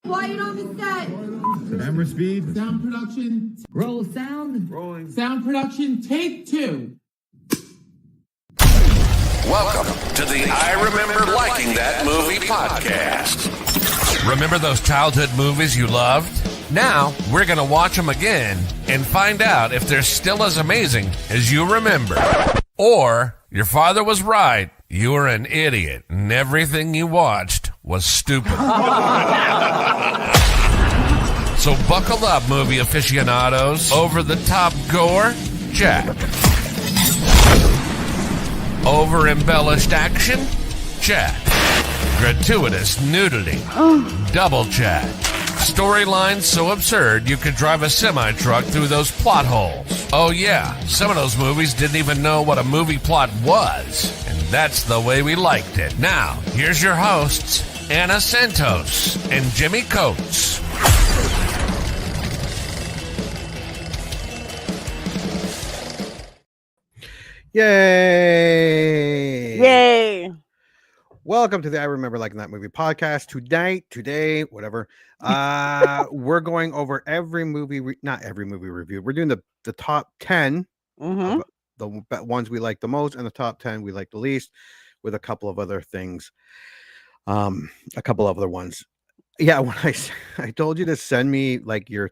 Quiet on the set. Camera speed. Sound production. Roll sound. Rolling. Sound production. Take 2. Welcome to the I Remember Liking That Movie podcast. Remember those childhood movies you loved? Now, we're going to watch them again and find out if they're still as amazing as you remember. Or, your father was right. You were an idiot, and everything you watched was stupid. So buckle up, movie aficionados. Over-the-top gore? Check. Over-embellished action? Check. Gratuitous nudity? Double check. Storylines so absurd you could drive a semi-truck through those plot holes. Oh yeah, some of those movies didn't even know what a movie plot was. And that's the way we liked it. Now, here's your hosts, Anna Santos and Jimmy Coates. Yay! Yay! Welcome to the I Remember Liking That Movie podcast. Today, whatever. We're going over every movie, not every movie review. We're doing the top 10 of the ones we like the most and the top 10 we like the least, with a couple of other things. A couple of other ones. Yeah, when I told you to send me like your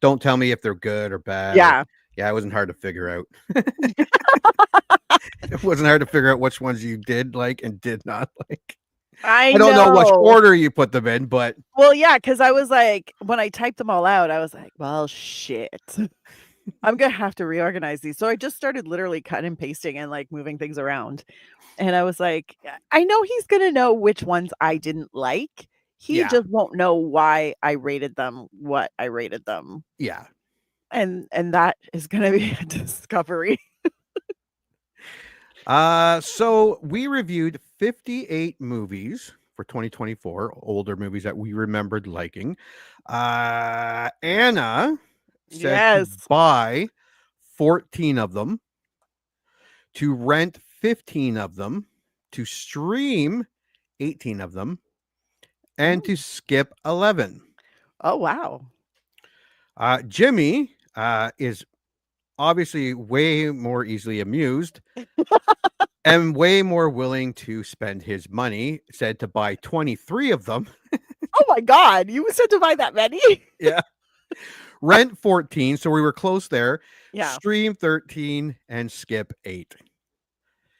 don't tell me if they're good or bad. Yeah. Yeah, it wasn't hard to figure out. It wasn't hard to figure out which ones you did like and did not like. I don't know which order you put them in, but well, yeah, because I was like, when I typed them all out, I was like, well, shit. I'm gonna have to reorganize these. So I just started literally cutting and pasting and like moving things around. And I was like, I know he's gonna know which ones I didn't like. He just won't know why I rated them what I rated them. Yeah. And that is gonna be a discovery. So we reviewed 58 movies for 2024, older movies that we remembered liking. Anna said to buy 14 of them, to rent 15 of them, to stream 18 of them, and to skip 11. Oh, wow. Jimmy is obviously way more easily amused and way more willing to spend his money, said to buy 23 of them. Oh my God, you said to buy that many? Yeah. Rent 14, so we were close there. Yeah. Stream 13 and skip 8.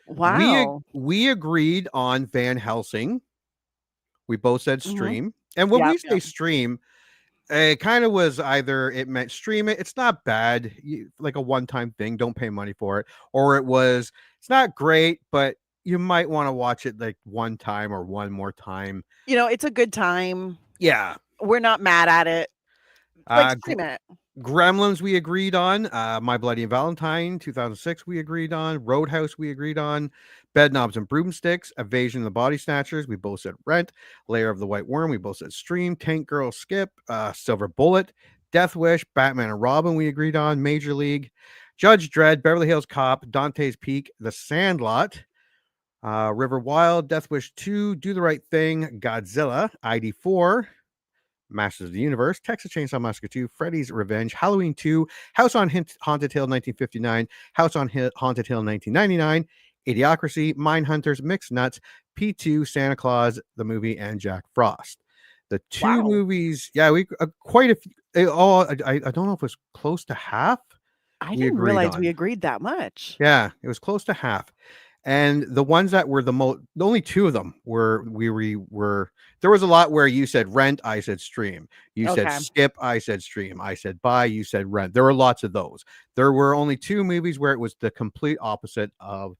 Wow. We agreed on Van Helsing. We both said stream. And when we say stream, it kind of was either it meant stream it. It's not bad, like a one-time thing. Don't pay money for it. Or it was, it's not great, but you might want to watch it like one time or one more time. You know, it's a good time. Yeah. We're not mad at it. Like, stream it. Gremlins we agreed on. My Bloody Valentine 2006 we agreed on. Roadhouse we agreed on. Bedknobs and Broomsticks, Evasion of the Body Snatchers, we both said rent. Lair of the White Worm, we both said stream. Tank Girl, skip. Silver Bullet, Death Wish, Batman and Robin, we agreed on. Major League, Judge Dredd, Beverly Hills Cop, Dante's Peak, The Sandlot, River Wild, Death Wish 2, Do the Right Thing, Godzilla, ID4, Masters of the Universe, Texas Chainsaw Massacre 2, Freddy's Revenge, Halloween 2, House on Haunted Hill 1959, House on Haunted Hill 1999, Idiocracy, Mindhunters, Mixed Nuts, P2, Santa Claus, the movie, and Jack Frost. The two movies, we quite a few. I don't know if it was close to half. I didn't realize we agreed that much. Yeah, it was close to half. And the ones that were the only two of them were there was a lot where you said rent, I said stream. You said skip, I said stream. I said buy, you said rent. There were lots of those. There were only two movies where it was the complete opposite of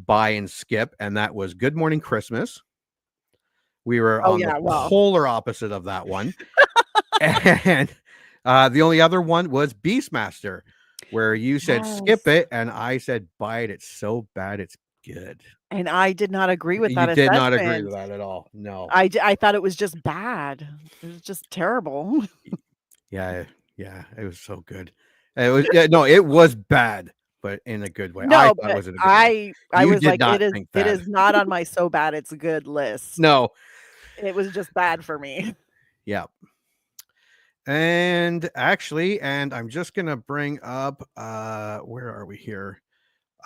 buy and skip, and that was Good Morning Christmas. We were on the polar opposite of that one. And the only other one was Beastmaster, where you said skip it, and I said buy it. It's so bad, it's good. And I did not agree with that. You did not agree with that at all. No. I thought it was just bad. It was just terrible. Yeah, it was so good. It was it was bad, but in a good way. No, I thought but it was in a good way. I was like, it is not on my so bad it's good list. No. It was just bad for me. Yeah. And actually, and I'm just gonna bring up where are we here?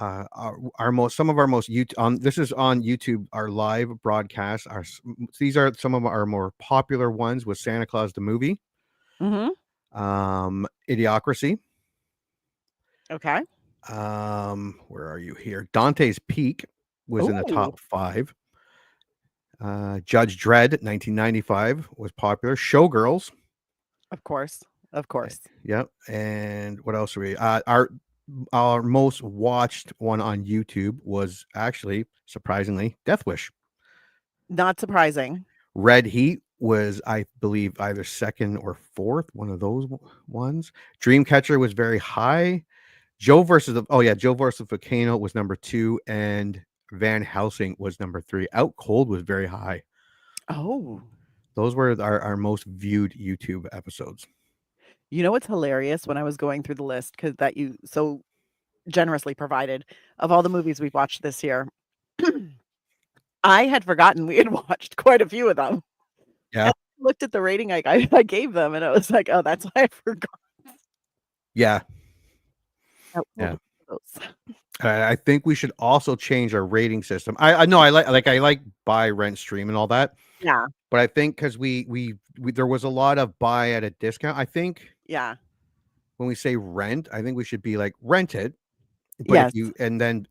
Our most some of our most on this is on YouTube, our live broadcast. These are some of our more popular ones with Santa Claus the movie, Mm-hmm. Idiocracy. Okay. Where are you here? Dante's Peak was in the Ooh. top 5. Judge Dredd 1995 was popular. Showgirls. Of course. Of course. Yep. And what else are we? Our most watched one on YouTube was actually surprisingly Death Wish. Not surprising. Red Heat was, I believe, either second or fourth, one of those ones. Dreamcatcher was very high. Joe versus Volcano was number 2, and Van Helsing was number 3. Out Cold was very high. Oh. Those were our most viewed YouTube episodes. You know what's hilarious when I was going through the list, because that you so generously provided of all the movies we've watched this year. I had forgotten we had watched quite a few of them. Yeah. And I looked at the rating I gave them, and I was like, oh, that's why I forgot. Yeah. Oh, Yeah. those. I think we should also change our rating system. I know I like buy, rent, stream, and all that. Yeah. But I think because we there was a lot of buy at a discount. I think Yeah. when we say rent, I think we should be like rent it. But Yes. if you and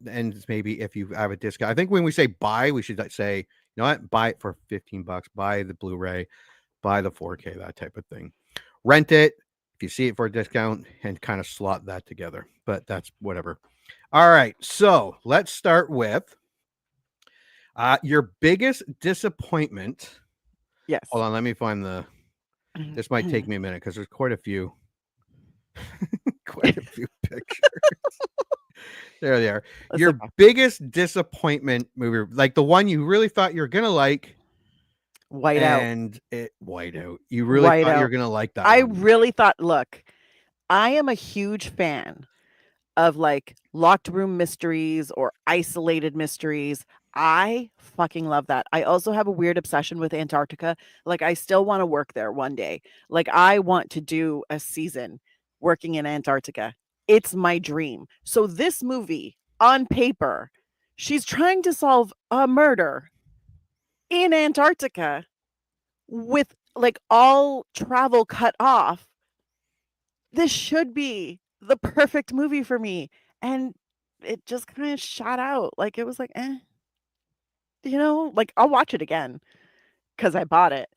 maybe if you have a discount, I think when we say buy, we should say, you know what, buy it for $15, buy the Blu-ray, buy the 4K, that type of thing. Rent it if you see it for a discount and kind of slot that together. But that's whatever. All right, so let's start with your biggest disappointment. Yes. Hold on, let me find this might take me a minute because there's quite a few pictures. There they are. That's Your okay. biggest disappointment movie, like the one you really thought you're gonna like. Whiteout. And Whiteout. You really thought you were gonna like that. I one. really thought, look, I am a huge fan of like locked room mysteries or isolated mysteries. I fucking love that. I also have a weird obsession with Antarctica. Like, I still want to work there one day. Like, I want to do a season working in Antarctica. It's my dream. So this movie, on paper, she's trying to solve a murder in Antarctica with like all travel cut off. This should be the perfect movie for me. And it just kind of shot out. Like, it was like, you know, like I'll watch it again because I bought it.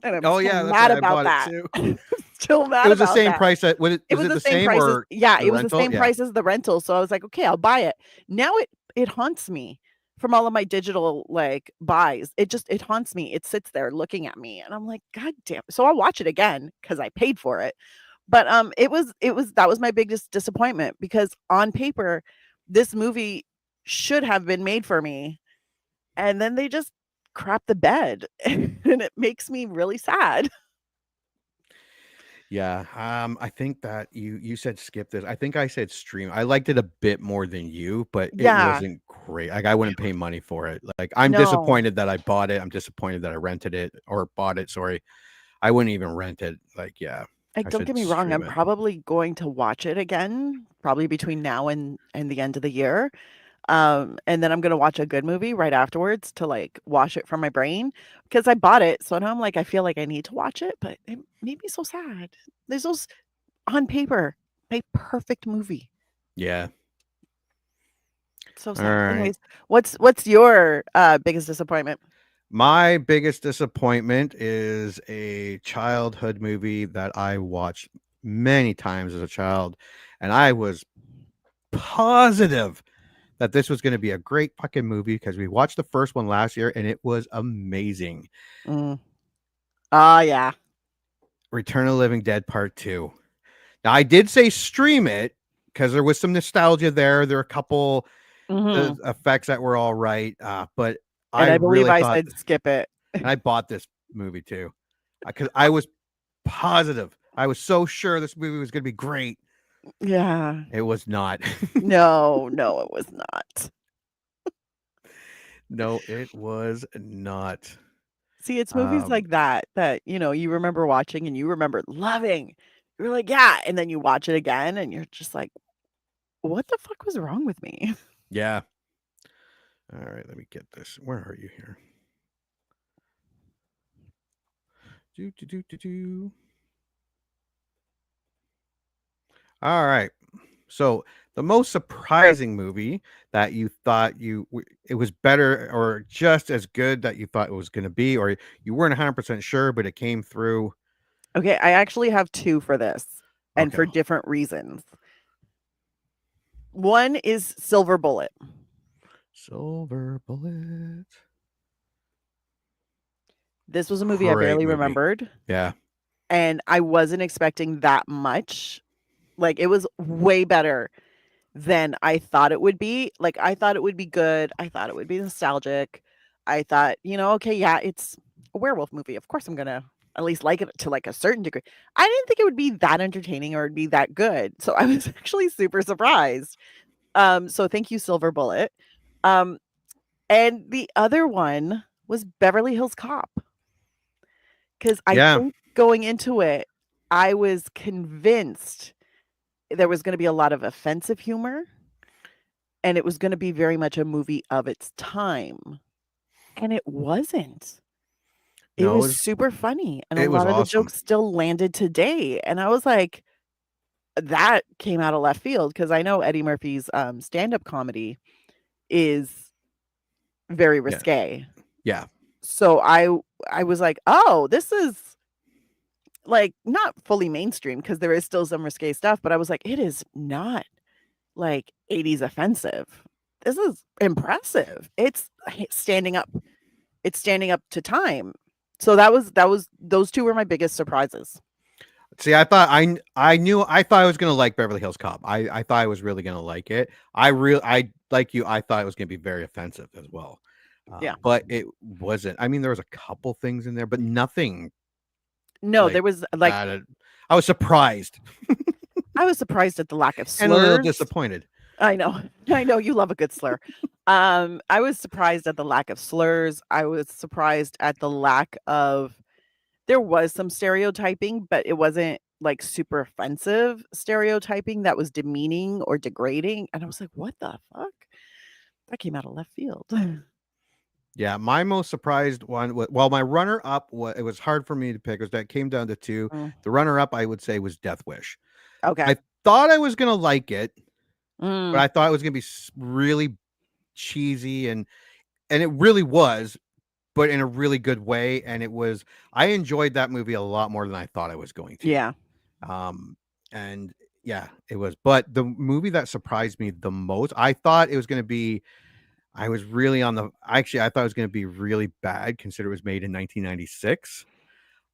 And I'm still mad about that. Still mad. It was the about same that. price. It was the same price or yeah, the it was rental? the same Yeah. price as the rental. So I was like, okay, I'll buy it. Now it haunts me from all of my digital like buys. It haunts me. It sits there looking at me, and I'm like, God damn. So I'll watch it again because I paid for it. But that was my biggest disappointment because on paper, this movie should have been made for me, and then they just crap the bed, and it makes me really sad. Yeah. I think that you said skip this. I think I said stream. I liked it a bit more than you, but it Yeah. wasn't great. Like I wouldn't pay money for it. Like I'm No. disappointed that I bought it. I'm disappointed that I rented it or bought it. Sorry. I wouldn't even rent it. Like, yeah. Like, I don't said get me wrong, I'm stream it. probably going to watch it again, probably between now and the end of the year. And then I'm gonna watch a good movie right afterwards to like wash it from my brain because I bought it. So now I'm like, I feel like I need to watch it, but it made me so sad. There's those on paper, a perfect movie. Yeah. So sad. All right. Anyways, what's your biggest disappointment? My biggest disappointment is a childhood movie that I watched many times as a child, and I was positive that this was going to be a great fucking movie because we watched the first one last year and it was amazing. Oh yeah. Return of the Living Dead Part 2. Now I did say stream it because there was some nostalgia there. There were a couple effects that were all right, but And I believe really I thought, said skip it. and I bought this movie too because I was positive. I was so sure this movie was going to be great. Yeah. It was not. No, it was not. No, it was not. See, it's movies Um, like that you remember watching and you remember loving. You're like, yeah, and then you watch it again and you're just like, what the fuck was wrong with me? Yeah. All right, let me get this. Where are you here? Do. All right. So the most surprising movie that you thought it was better or just as good that you thought it was going to be, or you weren't 100% sure, but it came through. Okay, I actually have 2 for this, and for Okay. different reasons. One is Silver Bullet. Silver Bullet. This was a movie I Great barely movie. remembered, Yeah. and I wasn't expecting that much. Like, it was way better than I thought it would be. Like, I thought it would be good. I thought it would be nostalgic. I thought, okay, yeah, it's a werewolf movie. Of course, I'm gonna at least like it to like a certain degree. I didn't think it would be that entertaining or it'd be that good. So I was actually super surprised. So thank you, Silver Bullet. And the other one was Beverly Hills Cop. Because I Yeah. think going into it, I was convinced there was going to be a lot of offensive humor and it was going to be very much a movie of its time. And it wasn't. It No, was super funny. And a it was lot of the awesome. jokes still landed today. And I was like, that came out of left field because I know Eddie Murphy's stand-up comedy is very risque. Yeah. So I was like, oh, this is like not fully mainstream because there is still some risque stuff, but I was like, it is not like 80s offensive. This is impressive. It's standing up. It's standing up to time. So that was those 2 were my biggest surprises. See, I thought I thought I was gonna like Beverly Hills Cop. I thought I was really gonna like it. I like you. I thought it was gonna be very offensive as well. Yeah. But it wasn't. I mean, there was a couple things in there, but nothing. No, Like there was like bad. I was surprised I was surprised at the lack of and a little slurs. disappointed. I know. I know you love a good slur. I was surprised at the lack of slurs. I was surprised at the lack of there was some stereotyping, but it wasn't like super offensive stereotyping that was demeaning or degrading. And I was like, what the fuck? That came out of left field. Yeah, my most surprised one was my runner up it was hard for me to pick. Was that came down to 2. Mm. The runner up I would say was Death Wish. Okay. I thought I was gonna like it, Mm. but I thought it was gonna be really cheesy and it really was, but in a really good way. And I enjoyed that movie a lot more than I thought I was going to. Yeah. And yeah, it was. But the movie that surprised me the most, I thought it was going to be. I was really I thought it was going to be really bad, considering it was made in 1996.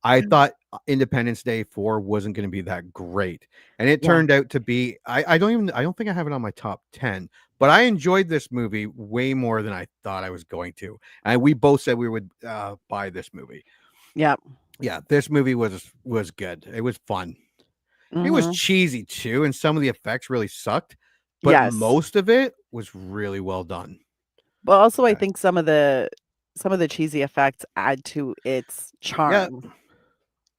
I thought Independence Day 4 wasn't going to be that great, and it turned out to be. I don't think I have it on my top 10, but I enjoyed this movie way more than I thought I was going to. And we both said we would buy this movie. Yeah. Yeah, this movie was good. It was fun. It was Mhm. cheesy too, and some of the effects really sucked, but Yes. most of it was really well done. But also I Yeah. think some of the cheesy effects add to its charm.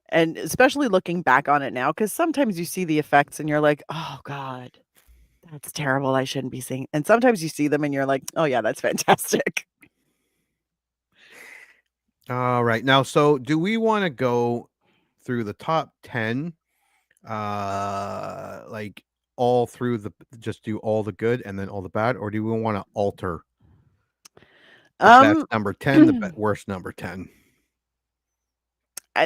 And especially looking back on it now, because sometimes you see the effects and you're like, oh God, that's terrible. I shouldn't be seeing. And sometimes you see them and you're like, oh yeah, that's fantastic. All right. Now, so do we want to go through the top 10? Like all through just do all the good and then all the bad, or do we want to alter the best number 10, the worst number 10?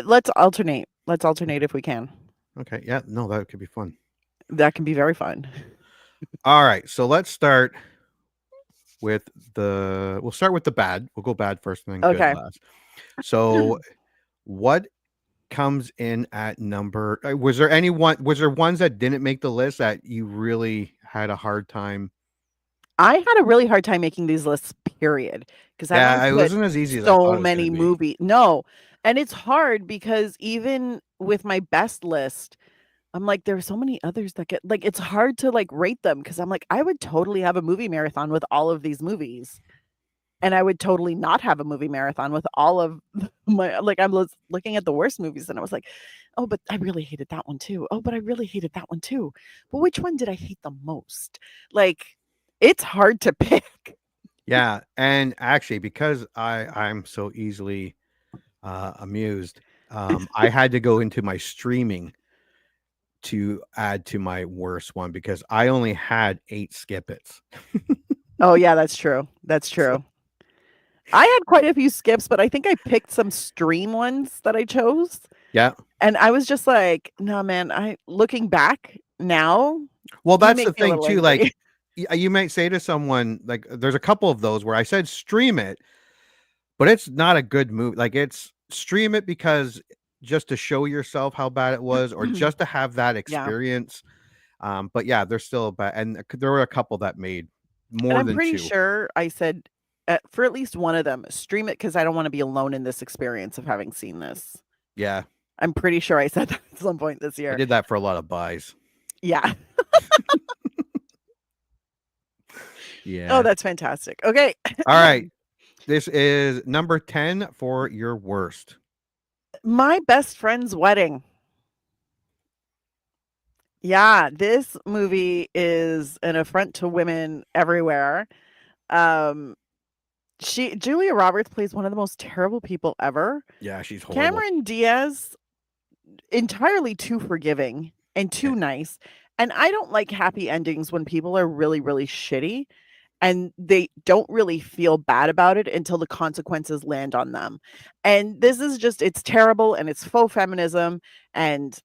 Let's alternate. Let's alternate if we can. Okay. Yeah. No, that could be fun. That can be very fun. All right. So let's start with we'll start with the bad. We'll go bad first and then Okay. good last. So what comes in at number was there ones that didn't make the list that you really had a hard time? I had a really hard time making these lists, period. Because It wasn't as easy as I thought it so was many gonna be. movies. No. And it's hard because even with my best list, I'm like, there's so many others that get like it's hard to like rate them because I'm like, I would totally have a movie marathon with all of these movies. And I would totally not have a movie marathon with all of my, like, I was looking at the worst movies and I was like, oh, but I really hated that one too. Oh, but I really hated that one too. But which one did I hate the most? Like, it's hard to pick. Yeah, and actually, because I'm so easily amused, I had to go into my streaming to add to my worst one because I only had 8 skip-its. Oh, yeah, that's true. That's true. I had quite a few skips, but I think I picked some stream ones that I chose. Yeah. And I was just like, no, man, looking back now, Well, that's make the me a thing little too. angry. Like, you might say to someone, like, there's a couple of those where I said stream it, but it's not a good movie. Like, it's stream it because just to show yourself how bad it was, or just to have that experience. But yeah, they're still bad, and there were a couple that made more And I'm than pretty 2. sure I said for at least one of them, stream it because I don't want to be alone in this experience of having seen this. Yeah, I'm pretty sure I said that at some point this I year. did that for a lot of buys. Yeah. Yeah. Oh, that's fantastic. Okay. All right. This is number 10 for your worst. My best friend's wedding. Yeah, this movie is an affront to women everywhere. Julia Roberts plays one of the most terrible people ever. Yeah, she's horrible. Cameron Diaz, entirely too forgiving and too nice. And I don't like happy endings when people are really, really shitty and they don't really feel bad about it until the consequences land on them. And this is just, it's terrible and it's faux feminism. And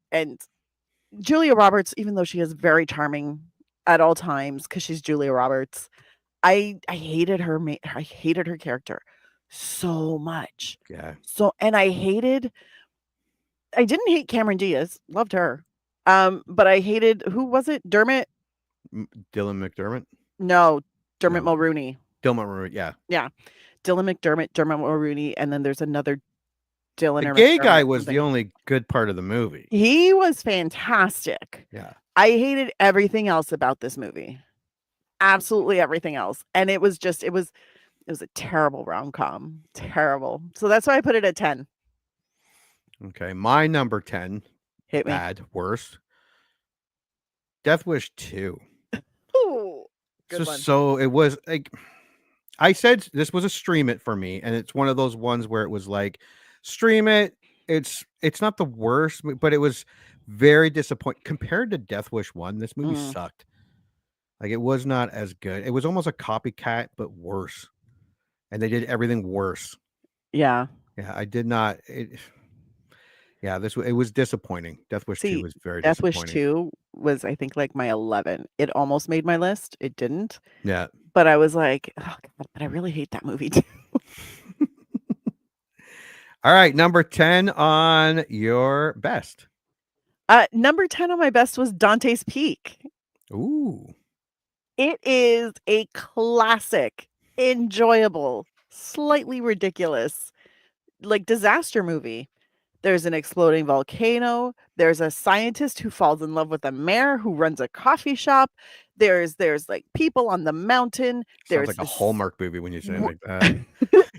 Julia Roberts, even though she is very charming at all times because she's Julia Roberts, I hated her. I hated her character so much. Yeah. So, and I didn't hate Cameron Diaz, loved her. But I hated, who was it? Dylan McDermott? No, Dermot No. Mulroney. Dylan McDermott, yeah. Yeah. Dylan McDermott, Dermot Mulroney, and then there's another Dylan. The or gay McDermott guy or was the something. only good part of the movie. He was fantastic. Yeah. I hated everything else about this movie. Absolutely everything else. And it was a terrible rom-com. Terrible. So that's why I put it at 10. Okay. My number 10, Hit me. bad, worst. Death Wish 2. Ooh, good one. So it was like, I said this was a stream it for me, and it's one of those ones where it was like, stream it. It's not the worst, but it was very disappointing compared to Death Wish 1. This movie sucked. Like, it was not as good. It was almost a copycat, but worse. And they did everything worse. Yeah. Yeah, I did not. It was disappointing. Death Wish 2 was very Death disappointing. Wish 2 was, I think, like my 11. It almost made my list. It didn't. Yeah. But I was like, oh, God, but I really hate that movie too. All right, number 10 on your best. Number 10 on my best was Dante's Peak. Ooh. It is a classic, enjoyable, slightly ridiculous, like, disaster movie. There's an exploding volcano. There's a scientist who falls in love with a mayor who runs a coffee shop. There's like people on the mountain. Sounds like a Hallmark movie when you say it like that.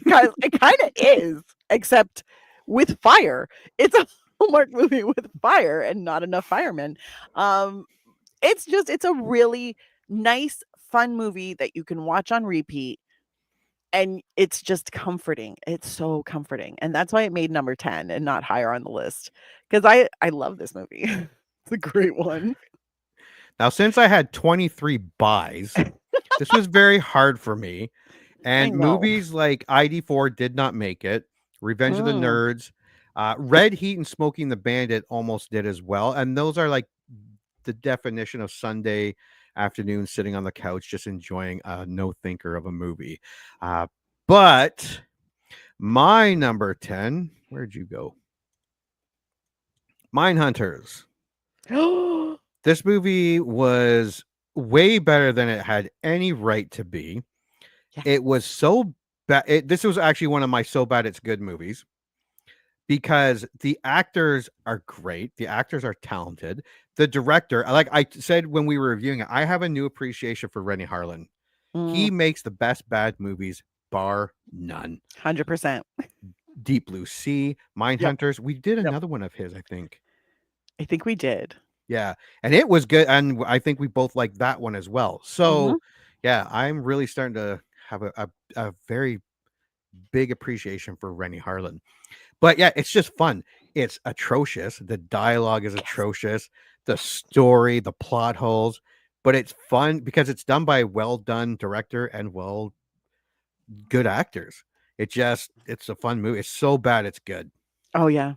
Guys, it kind of is, except with fire. It's a Hallmark movie with fire and not enough firemen. It's a really nice, fun movie that you can watch on repeat. And it's just comforting. It's so comforting. And that's why it made number 10 and not higher on the list. Because I love this movie. It's a great one. Now, since I had 23 buys, this was very hard for me. And movies like ID4 did not make it. Revenge of the Nerds, Red Heat and Smoking the Bandit almost did as well. And those are like the definition of Sunday afternoon sitting on the couch just enjoying a no thinker of a movie. But my number 10, where'd you go? Mindhunters. This movie was way better than it had any right to be. Yeah. It was so bad. This was actually one of my so bad it's good movies because the actors are great. The actors are talented. The director, like I said when we were reviewing it, I have a new appreciation for Rennie Harlin. He makes the best bad movies bar none. 100%. Deep Blue Sea, Mindhunters. We did another one of his, I think. I think we did. Yeah, and it was good, and I think we both liked that one as well. So, yeah, I'm really starting to have a very big appreciation for Rennie Harlan. But yeah, it's just fun. It's atrocious. The dialogue is atrocious. The story, the plot holes, but it's fun because it's done by a well done director and good actors. It's a fun movie. It's so bad it's good. Oh yeah.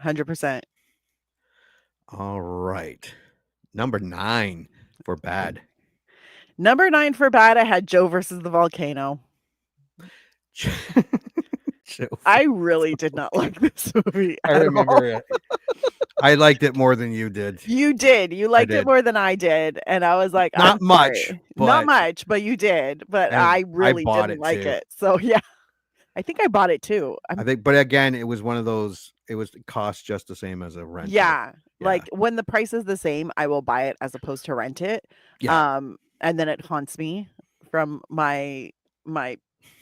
100%. All right. Number 9 for bad. Number 9 for bad, I had Joe versus the volcano. I really did not like this movie. I remember it. I liked it more than you did. You did. You liked it more than I did. And I was like, not much, but you did. But I really didn't like it. So yeah. I think I bought it too. But again, it was one of those, it cost just the same as a rental. Yeah. Like when the price is the same, I will buy it as opposed to rent it. Yeah. And then it haunts me from my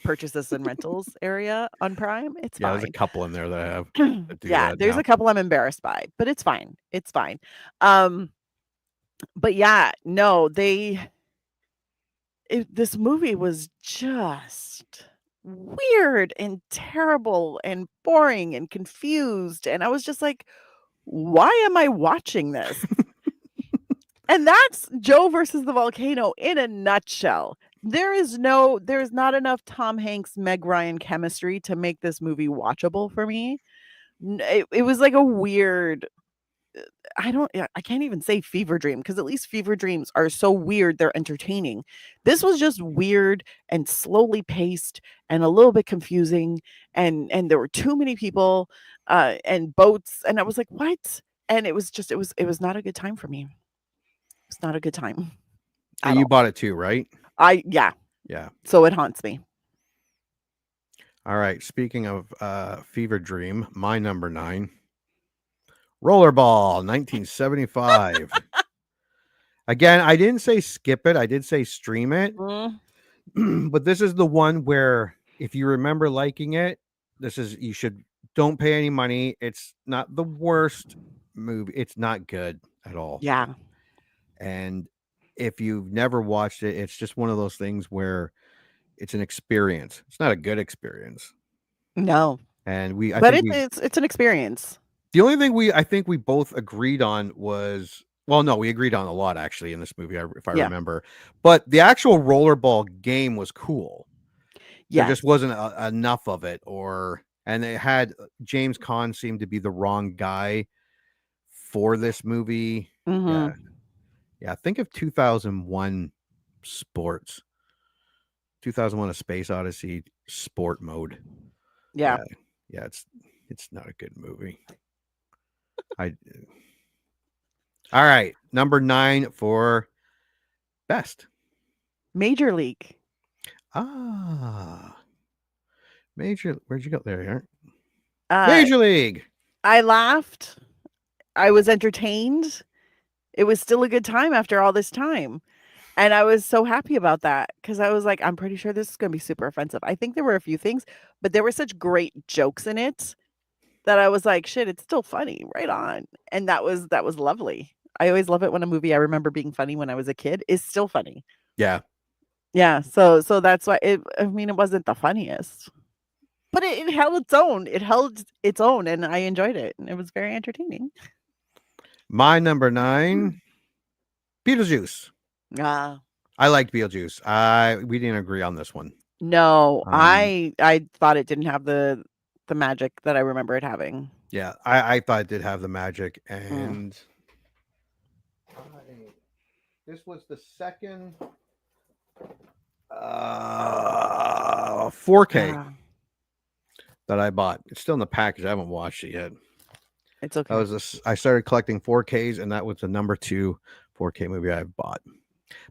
purchases and rentals area on Prime. It's fine. There's a couple in there that I have. There's a couple I'm embarrassed by, but it's fine. It's fine. But yeah, no, this movie was just weird and terrible and boring and confused. And I was just like, why am I watching this? And that's Joe versus the volcano in a nutshell. There's not enough Tom Hanks, Meg Ryan chemistry to make this movie watchable for me. It was like a weird, I can't even say fever dream, because at least fever dreams are so weird they're entertaining. This was just weird and slowly paced and a little bit confusing, and there were too many people and boats, and I was like, what? And it was not a good time for me. It's not a good time. And you bought it too, right? Yeah. So it haunts me. All right. Speaking of fever dream, my number 9, Rollerball, 1975. Again, I didn't say skip it. I did say stream it. But this is the one where, if you remember liking it, don't pay any money. It's not the worst movie. It's not good at all. Yeah. And if you've never watched it, it's just one of those things where it's an experience. It's not a good experience. No. And it's an experience. The only thing I think we both agreed on was, well, no, we agreed on a lot actually in this movie, if I remember. But the actual rollerball game was cool. Yeah. There just wasn't enough of it, and it had James Caan seemed to be the wrong guy for this movie. Yeah, think of 2001 sports. 2001 A Space Odyssey sport mode. Yeah, it's not a good movie. All right, number 9 for best. Major League. Where'd you go there? Major League. I laughed. I was entertained. It was still a good time after all this time. And I was so happy about that, because I was like, I'm pretty sure this is going to be super offensive. I think there were a few things, but there were such great jokes in it that I was like, shit, it's still funny. Right on. And that was lovely. I always love it when a movie I remember being funny when I was a kid is still funny. Yeah. Yeah. So that's why it wasn't the funniest, but it held its own. It held its own, and I enjoyed it. And it was very entertaining. My number 9, Beetlejuice. I liked Beetlejuice. We didn't agree on this one. No, I thought it didn't have the magic that I remember it having. Yeah, I thought it did have the magic, and this was the second 4K that I bought. It's still in the package. I haven't watched it yet. It's okay. I started collecting 4Ks, and that was the number 2 4K movie I bought.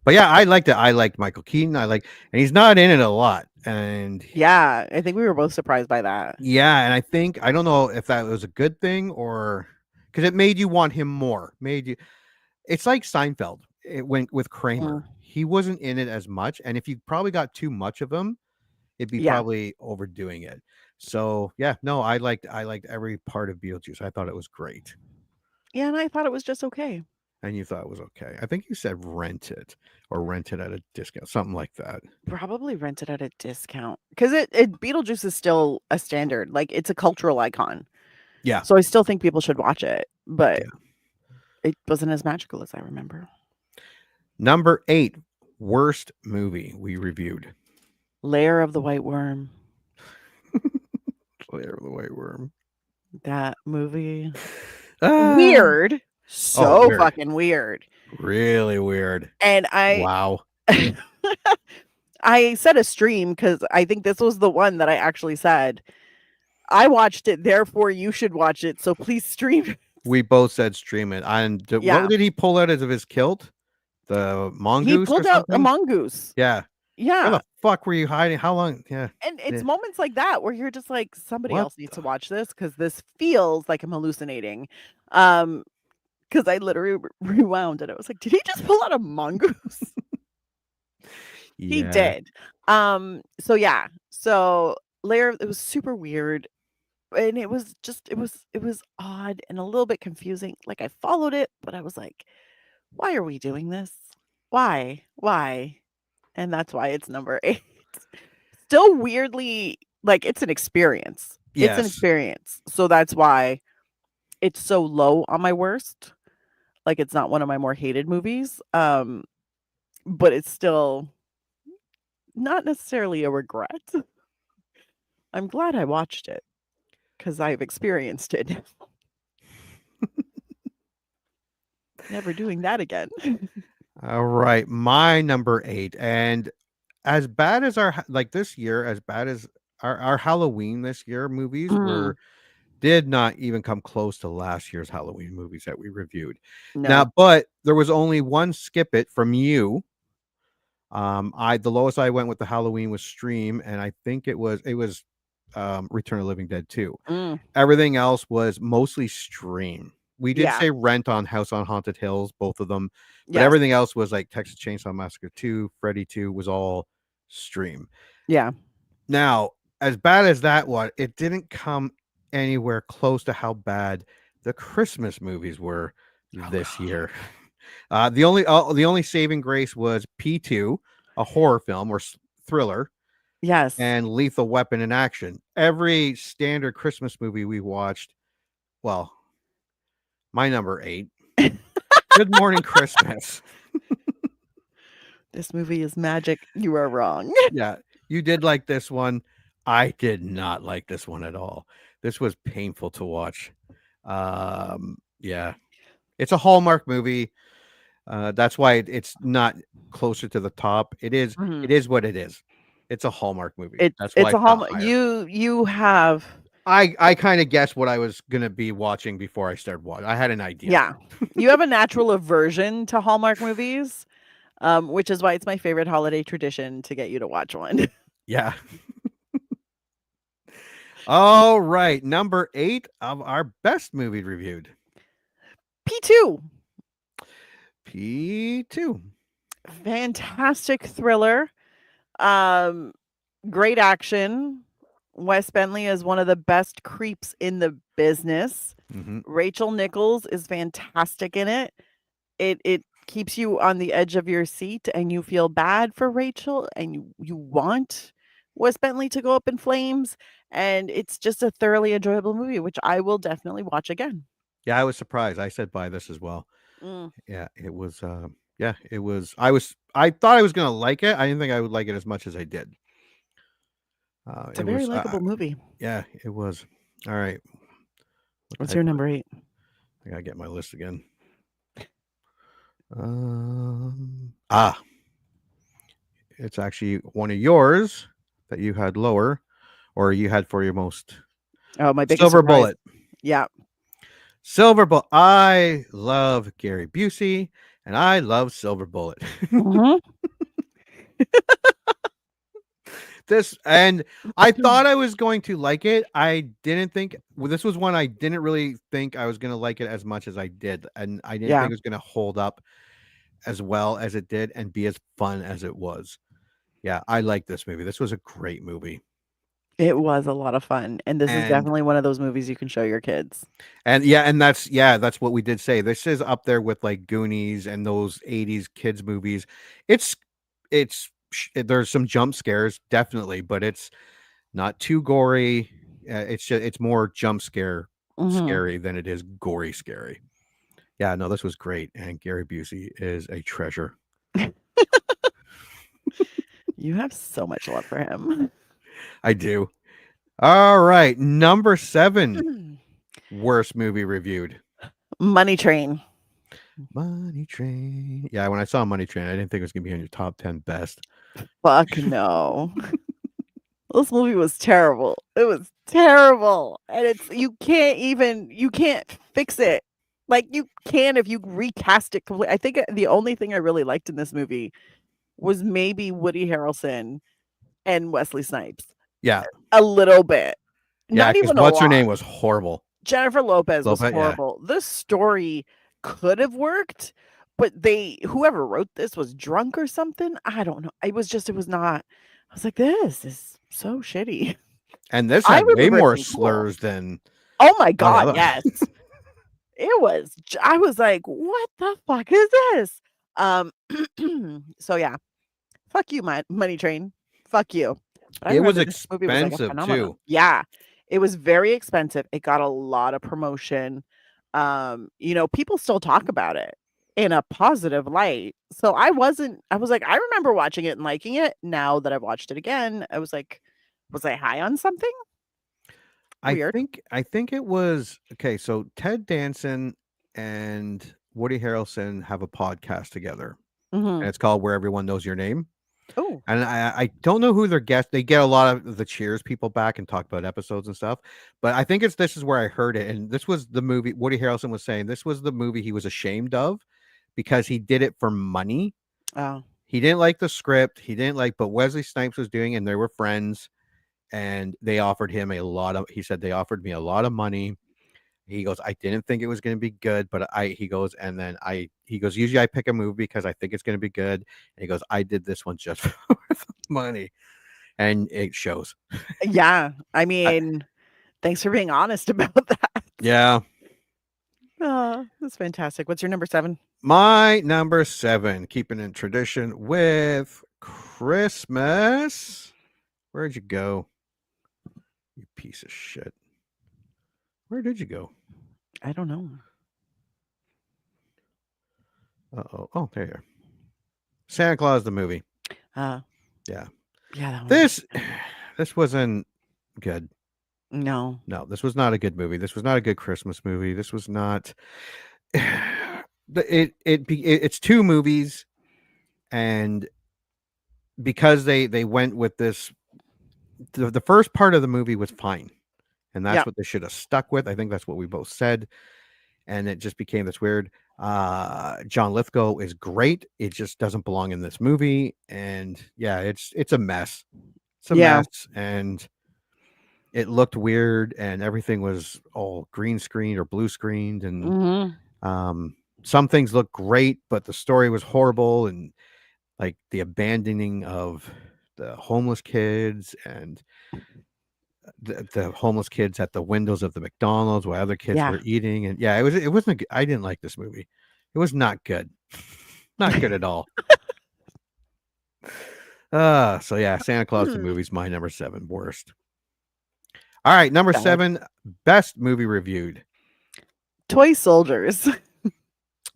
But yeah, I liked it. I liked Michael Keaton. And he's not in it a lot. And yeah, I think we were both surprised by that. Yeah, and I don't know if that was a good thing, or because it made you want him more. It's like Seinfeld. It went with Kramer. He wasn't in it as much, and if you probably got too much of him, it'd be Yeah. probably overdoing it. So yeah, no, I liked every part of Beetlejuice. I thought it was great. Yeah, and I thought it was just okay. And you thought it was okay. I think you said rent it or rent it at a discount, something like that. Probably rented at a discount because it Beetlejuice is still a standard. Like it's a cultural icon. Yeah. So I still think people should watch it, but Yeah. it wasn't as magical as I remember. Number 8, worst movie we reviewed. Lair of the White Worm. Lair of the White Worm. That movie. Ah, Weird. So weird. fucking weird. Really weird. And Wow. I said a stream because I think this was the one that I actually said. I watched it, therefore you should watch it. So please stream it. We both said stream it. And Yeah. what did he pull out of his kilt? The mongoose? He or pulled out a something? mongoose. Yeah. Where Yeah. the fuck were you hiding? How long? Yeah. And it's Yeah. moments like that where you're just like, somebody What else needs to watch this because this feels like I'm hallucinating. Because I literally rewound and I was like, did he just pull out a mongoose? He Yeah. did. So yeah. So Lair, it was super weird. And it was just it was odd and a little bit confusing. Like I followed it, but I was like, why are we doing this? Why? And that's why it's number 8. Still weirdly like it's an experience. It's an Yes. experience. So that's why it's so low on my worst. Like it's not one of my more hated movies. But it's still not necessarily a regret. I'm glad I watched it because I've experienced it. Never doing that again. All right. My number 8. And as bad as this year, as bad as our Halloween this year movies did not even come close to last year's Halloween movies that we reviewed. No. Now, but there was only one skip it from you. The lowest I went with the Halloween was Stream, and I think it was Return of the Living Dead 2. Everything else was mostly Stream. We did Yeah. say Rent on House on Haunted Hills, both of them, but Yes. everything else was like Texas Chainsaw Massacre 2, Freddy 2 was all Stream. Yeah. Now, as bad as that was, it didn't come anywhere close to how bad the Christmas movies were this year. The only saving grace was P2, a horror film or thriller, Yes. and Lethal Weapon in action. Every standard Christmas movie we watched, well, my number 8, Good Morning Christmas. This movie is magic. You are wrong. Yeah, you did like this one. I did not like this one at all. This was painful to watch. Yeah, it's a Hallmark movie. That's why it's not closer to the top. It is. Mhm. It is what it is. It's a Hallmark movie. That's It's why a it's not Hallmark. higher. You have I kind of guessed what I was gonna be watching before I started watching. I had an idea. yeah. You have a natural aversion to Hallmark movies, which is why it's my favorite holiday tradition to get you to watch one. Yeah. All right, number 8 of our best movie reviewed. P2. P2. Fantastic thriller. Great action. Wes Bentley is one of the best creeps in the business. Mhm. Rachel Nichols is fantastic in it. It keeps you on the edge of your seat and you feel bad for Rachel and you want Wes Bentley to go up in flames, and it's just a thoroughly enjoyable movie, which I will definitely watch again. Yeah, I was surprised. I said buy this as well. Mm. Yeah, it was. It was. I thought I was gonna like it. I didn't think I would like it as much as I did. It's a very likable movie. Yeah, it was. All right. What's your number 8? I gotta get my list again. It's actually one of yours that you had lower, or you had for your most. Oh, my biggest Silver surprise. Bullet. Yeah. Silver Bullet. I love Gary Busey, and I love Silver Bullet. Mhm. I thought I was going to like it. I didn't think this was one I didn't really think I was going to like it as much as I did, and I didn't Yeah. think it was going to hold up as well as it did and be as fun as it was. Yeah, I like this movie. This was a great movie. It was a lot of fun, and this is And- definitely one of those movies you can show your kids. And that's what we did say. This is up there with like Goonies and those 80s kids movies. There's some jump scares, definitely, but it's not too gory. It's more jump scare Mhm. scary than it is gory scary. Yeah, no, this was great, and Gary Busey is a treasure. You have so much love for him. I do. All right, number 7 worst movie reviewed. Money Train. Money Train. Yeah, when I saw Money Train, I didn't think it was gonna be on your top 10 best. Fuck no. This movie was terrible. It was terrible. And you can't fix it. Like you can if you recast it completely. I think the only thing I really liked in this movie was maybe Woody Harrelson and Wesley Snipes. Yeah, A little bit. yeah. Not Because even a what's her lot. name was horrible. Jennifer Lopez was Lopez, yeah. horrible. This story could have worked, but whoever wrote this was drunk or something. I don't know. It was not. I was like, this is so shitty. And this I had way remember it more being cool. slurs than Oh my the god, other- yes. It was. I was like, what the fuck is this? So yeah, fuck you, Money Train. Fuck you. But I It was remember this movie was, like, a expensive, phenomenon. too. Yeah, it was very expensive. It got a lot of promotion. People still talk about it in a positive light. So I was like, I remember watching it and liking it. Now that I've watched it again, I was like, was I high on something? Weird. I think it was okay. So Ted Danson and Woody Harrelson have a podcast together, Mhm. and it's called Where Everyone Knows Your Name. Oh, And I don't know who their guest. They get a lot of the Cheers people back and talk about episodes and stuff. But I think this is where I heard it. And this was the movie Woody Harrelson was saying this was the movie he was ashamed of because he did it for money. oh, He didn't like the script. But Wesley Snipes was doing it and they were friends. And they offered him he said they offered me a lot of money. He goes, I didn't think it was going to be good, but he goes, usually I pick a movie because I think it's going to be good. And he goes, I did this one just for the money. And it shows. yeah. I mean, thanks for being honest about that. Yeah. That's fantastic. What's your number 7? My number 7, keeping in tradition with Christmas. Where'd you go? You piece of shit. Where did you go? I don't know. Uh-oh. Oh, there you are. Santa Claus the movie. Yeah. Yeah. Yeah. That one. This wasn't good. No. No, this was not a good movie. This was not a good Christmas movie. This was not. It's 2 movies, and because they went with this, the first part of the movie was fine, and that's what they should have stuck with. I think that's what we both said, and it just became this weird. John Lithgow is great. It just doesn't belong in this movie, and yeah, it's a mess. It's a mess, and it looked weird, and everything was all green screened or blue screened, and some things looked great, but the story was horrible, and like the abandoning of the homeless kids and the homeless kids at the windows of the McDonald's while other kids were eating, and it wasn't I didn't like this movie. It was not good. Not good at all. So yeah, Santa Claus the movie's my number 7 worst. All right, number 7 best movie reviewed. Toy Soldiers.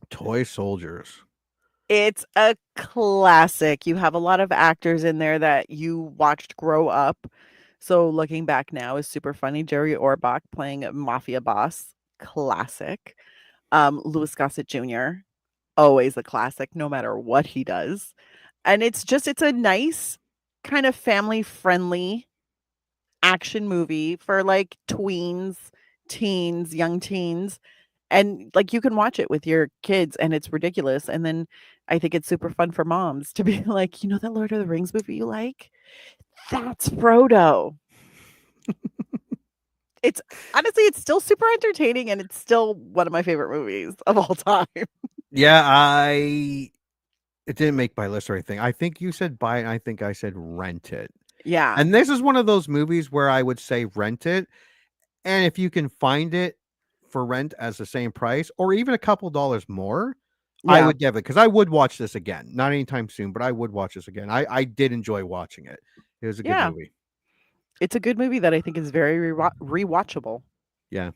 Toy Soldiers. It's a classic. You have a lot of actors in there that you watched grow up. So looking back now is super funny. Jerry Orbach playing a mafia boss. Classic. Louis Gossett Jr. Always a classic, no matter what he does. And it's a nice kind of family-friendly action movie for like tweens, teens, young teens. And like you can watch it with your kids and it's ridiculous. And then I think it's super fun for moms to be like, you know that Lord of the Rings movie you like? That's Frodo. It's honestly, it's still super entertaining and it's still one of my favorite movies of all time. Yeah, I it didn't make my list or anything. I think you said buy it. And I think I said rent it. Yeah. And this is one of those movies where I would say rent it. And if you can find it for rent as the same price or even a couple dollars more, I Yeah. would give it because I would watch this again. Not anytime soon, but I would watch this again. I did enjoy watching it. It was a good Yeah. movie. It's a good movie that I think is very rewatchable. Yeah.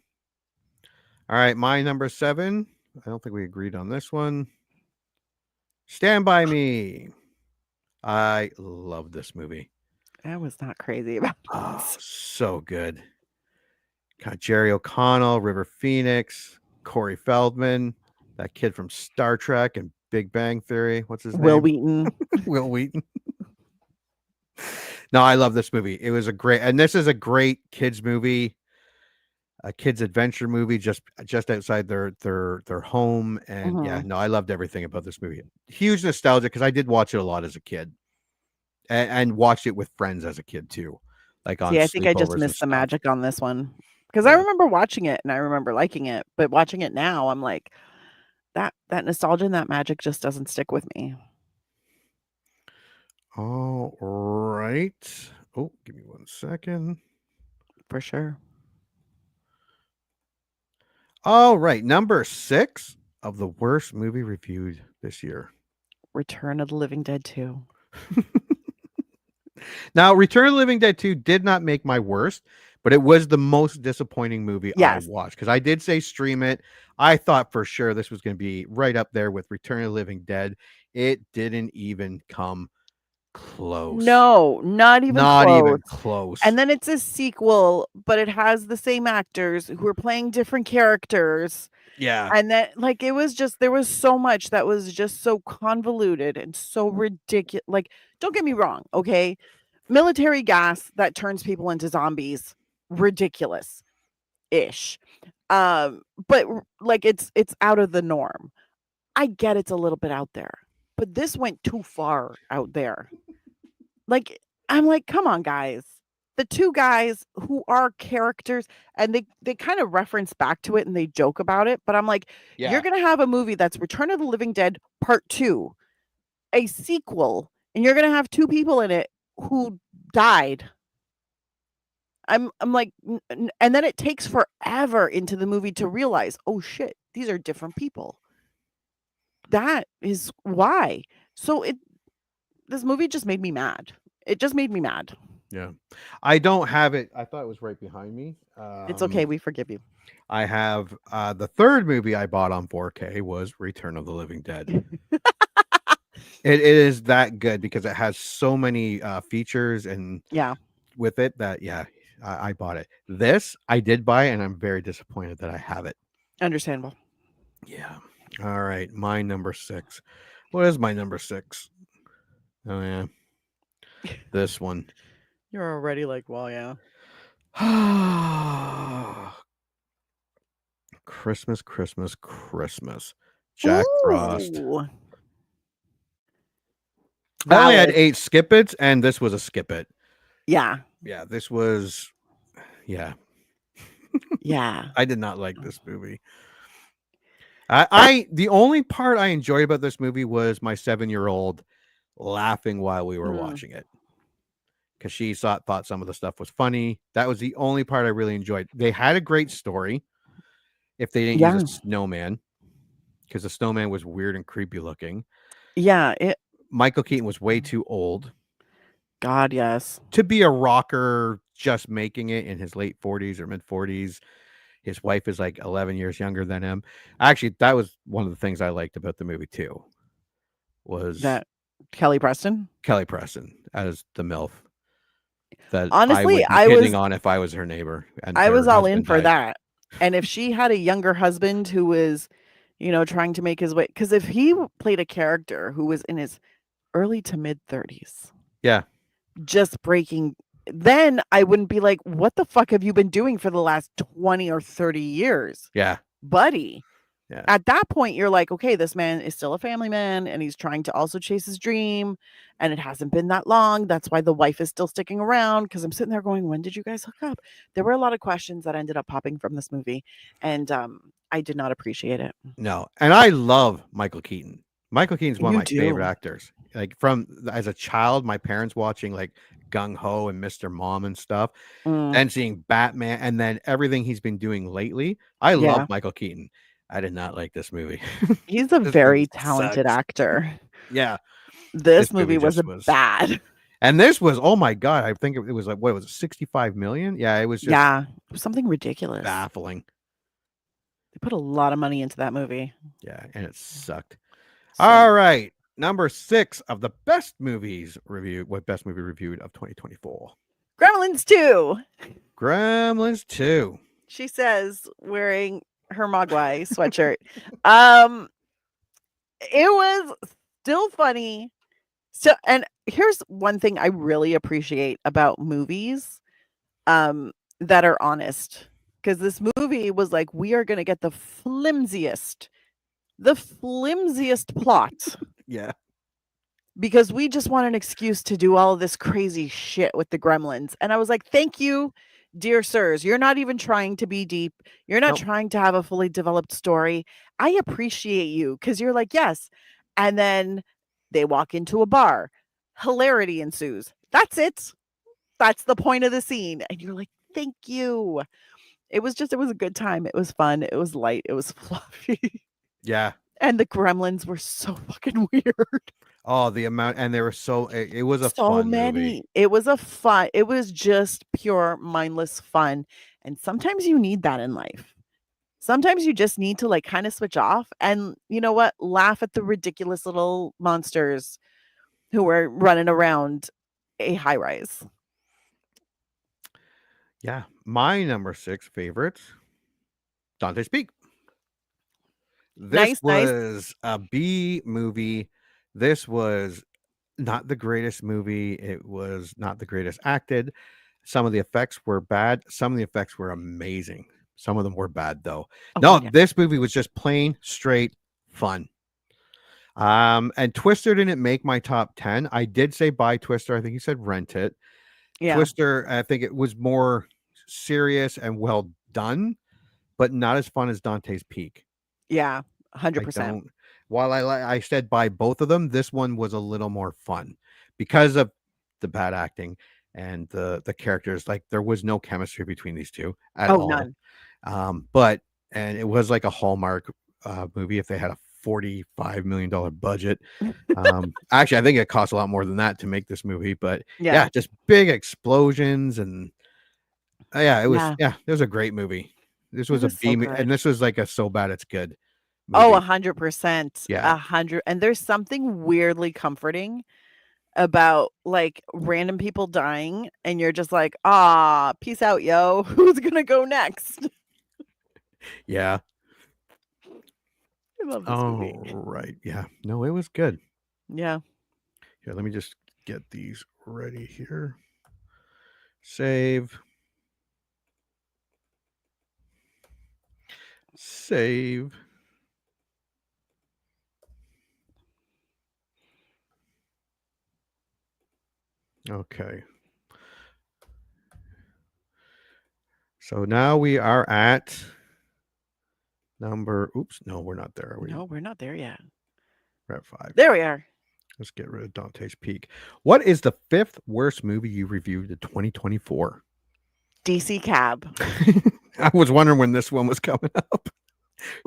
All right. My number 7. I don't think we agreed on this one. Stand By Me. I love this movie. I was not crazy about Oh, it. so good. Got Jerry O'Connell, River Phoenix, Corey Feldman, that kid from Star Trek and Big Bang Theory. What's his Will name? Wheaton. Will Wheaton. No, I love this movie. It was a great, and this is a great kids movie, a kids adventure movie, just outside their home. And yeah, no, I loved everything about this movie. Huge nostalgia because I did watch it a lot as a kid, and watched it with friends as a kid too. Like on See, I think I just sleepovers and missed the stuff. magic on this one because I remember watching it and I remember liking it, but watching it now, I'm like, that nostalgia and that magic just doesn't stick with me. All right. Oh, give me 1 second. For sure. All right, number 6 of the worst movie reviewed this year. Return of the Living Dead 2. Now, Return of the Living Dead 2 did not make my worst, but it was the most disappointing movie I watched because I did say stream it. I thought for sure this was going to be right up there with Return of the Living Dead. It didn't even come close. No, not even close. And then it's a sequel, but it has the same actors who are playing different characters. Yeah. And that, like, it was just, there was so much that was just so convoluted and so ridiculous. Like, don't get me wrong, okay? Military gas that turns people into zombies, ridiculous-ish. But like, it's out of the norm. I get it's a little bit out there, but this went too far out there. Like, I'm like, come on, guys. The two guys who are characters, and they kind of reference back to it and they joke about it, but I'm like, you're going to have a movie that's Return of the Living Dead Part 2, a sequel, and you're going to have two people in it who died. I'm like, and then it takes forever into the movie to realize, oh shit, these are different people. That is why. So this movie just made me mad. It just made me mad. Yeah. I don't have it. I thought it was right behind me. It's okay. We forgive you. I have the third movie I bought on 4K was Return of the Living Dead. It is that good because it has so many features and with it that I bought it. This I did buy, and I'm very disappointed that I have it. Understandable. Yeah. All right. My number 6. What is my number 6? Oh yeah. This one. You're already like, well, yeah. Christmas. Jack Frost. I only had 8 skip its, and this was a skip it. Yeah. Yeah, this was yeah. I did not like this movie. I the only part I enjoyed about this movie was my 7-year-old laughing while we were watching it. Because she thought some of the stuff was funny. That was the only part I really enjoyed. They had a great story if they didn't use a snowman, because the snowman was weird and creepy looking. Yeah. Michael Keaton was way too old. God, yes. To be a rocker, just making it in his late 40s or mid 40s. His wife is like 11 years younger than him. Actually, that was one of the things I liked about the movie too. Was that Kelly Preston as the MILF. That honestly, I was hitting on if I was her neighbor. And I was all in for that. And if she had a younger husband who was, trying to make his way, because if he played a character who was in his early to mid 30s, just breaking, then I wouldn't be like, what the fuck have you been doing for the last 20 or 30 years? Yeah, buddy. Yeah. At that point, you're like, okay, this man is still a family man and he's trying to also chase his dream. And it hasn't been that long. That's why the wife is still sticking around. Because I'm sitting there going, when did you guys hook up? There were a lot of questions that ended up popping from this movie. And I did not appreciate it. No. And I love Michael Keaton. Michael Keaton's one of You my favorite do. actors. Like from as a child, my parents watching like Gung Ho and Mr. Mom and stuff, Mm, then seeing Batman, and then everything he's been doing lately. I love yeah. Michael Keaton. I did not like this movie. He's a This very movie talented sucks. actor. Yeah, This this movie movie was just was. bad. And this was, oh my god, I think it was like what was it, 65 million? Yeah, it was just Yeah, it was something ridiculous. baffling. They put a lot of money into that movie. Yeah, and it sucked. So, All right, number 6 of the best movies reviewed. What best movie reviewed of 2024? Gremlins 2. Gremlins 2. She says, wearing her Mogwai sweatshirt. It was still funny. So, and here's one thing I really appreciate about movies that are honest. Because this movie was like, we are going to get the flimsiest plot Yeah. because we just want an excuse to do all of this crazy shit with the Gremlins. And I was like, thank you, dear sirs. You're not even trying to be deep. You're not Nope. trying to have a fully developed story. I appreciate you because you're like, yes. And then they walk into a bar. Hilarity ensues. That's it. That's the point of the scene. And you're like, thank you. It was a good time. It was fun. It was light. It was fluffy. Yeah. And the Gremlins were so fucking weird. Oh, the amount, and they were so. It was a So fun many. movie. It was just pure mindless fun. And sometimes you need that in life. Sometimes you just need to like kind of switch off and you know what? Laugh at the ridiculous little monsters who were running around a high rise. Yeah, my number 6 favorite, Dante's Peak. This Nice. was a B movie. This was not the greatest movie. It was not the greatest acted. Some of the effects were bad. Some of the effects were amazing. Some of them were bad though. Oh, No, yeah. this movie was just plain straight fun. And Twister didn't make my top 10. I did say buy Twister. I think you said rent it. Yeah. Twister, I think it was more serious and well done, but not as fun as Dante's Peak. Yeah. I 100%. don't. While I said buy both of them, this one was a little more fun because of the bad acting and the characters. Like there was no chemistry between these two at all. None. And it was like a Hallmark movie if they had a $45 million budget. Actually, I think it cost a lot more than that to make this movie, but yeah, just big explosions and it was a great movie. This was a B movie, and this was like a so bad it's good movie. Oh, 100%. Yeah. 100. And there's something weirdly comforting about like random people dying and you're just like, peace out, yo. Who's gonna go next? Yeah. I love this movie. Right. Yeah. No, it was good. Yeah. Here, let me just get these ready here. Save. Okay. So now we are at number. Oops. No, we're not there. Are we? No, we're not there yet. We're at 5. There we are. Let's get rid of Dante's Peak. What is the 5th worst movie you reviewed in 2024? DC Cab. I was wondering when this one was coming up.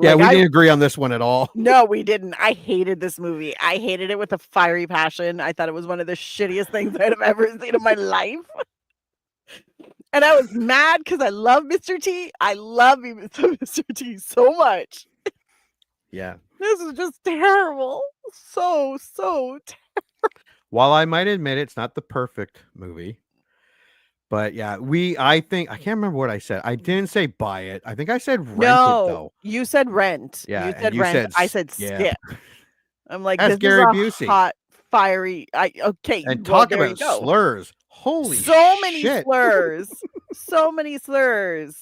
Yeah, Like, we didn't agree on this one at all. No, we didn't. I hated this movie. I hated it with a fiery passion. I thought it was one of the shittiest things I'd have ever seen in my life. And I was mad because I love Mr. T. I love Mr. T so much. Yeah. This is just terrible. So terrible. While I might admit it's not the perfect movie, but yeah, I think I can't remember what I said. I didn't say buy it. I think I said rent it though. You said rent. Yeah, you and said you rent. said I said skip. skip. I'm like, That's this Gary is a Busey. hot, fiery. Okay, And well, talk there about you go. slurs. Holy so many shit. slurs. So many slurs.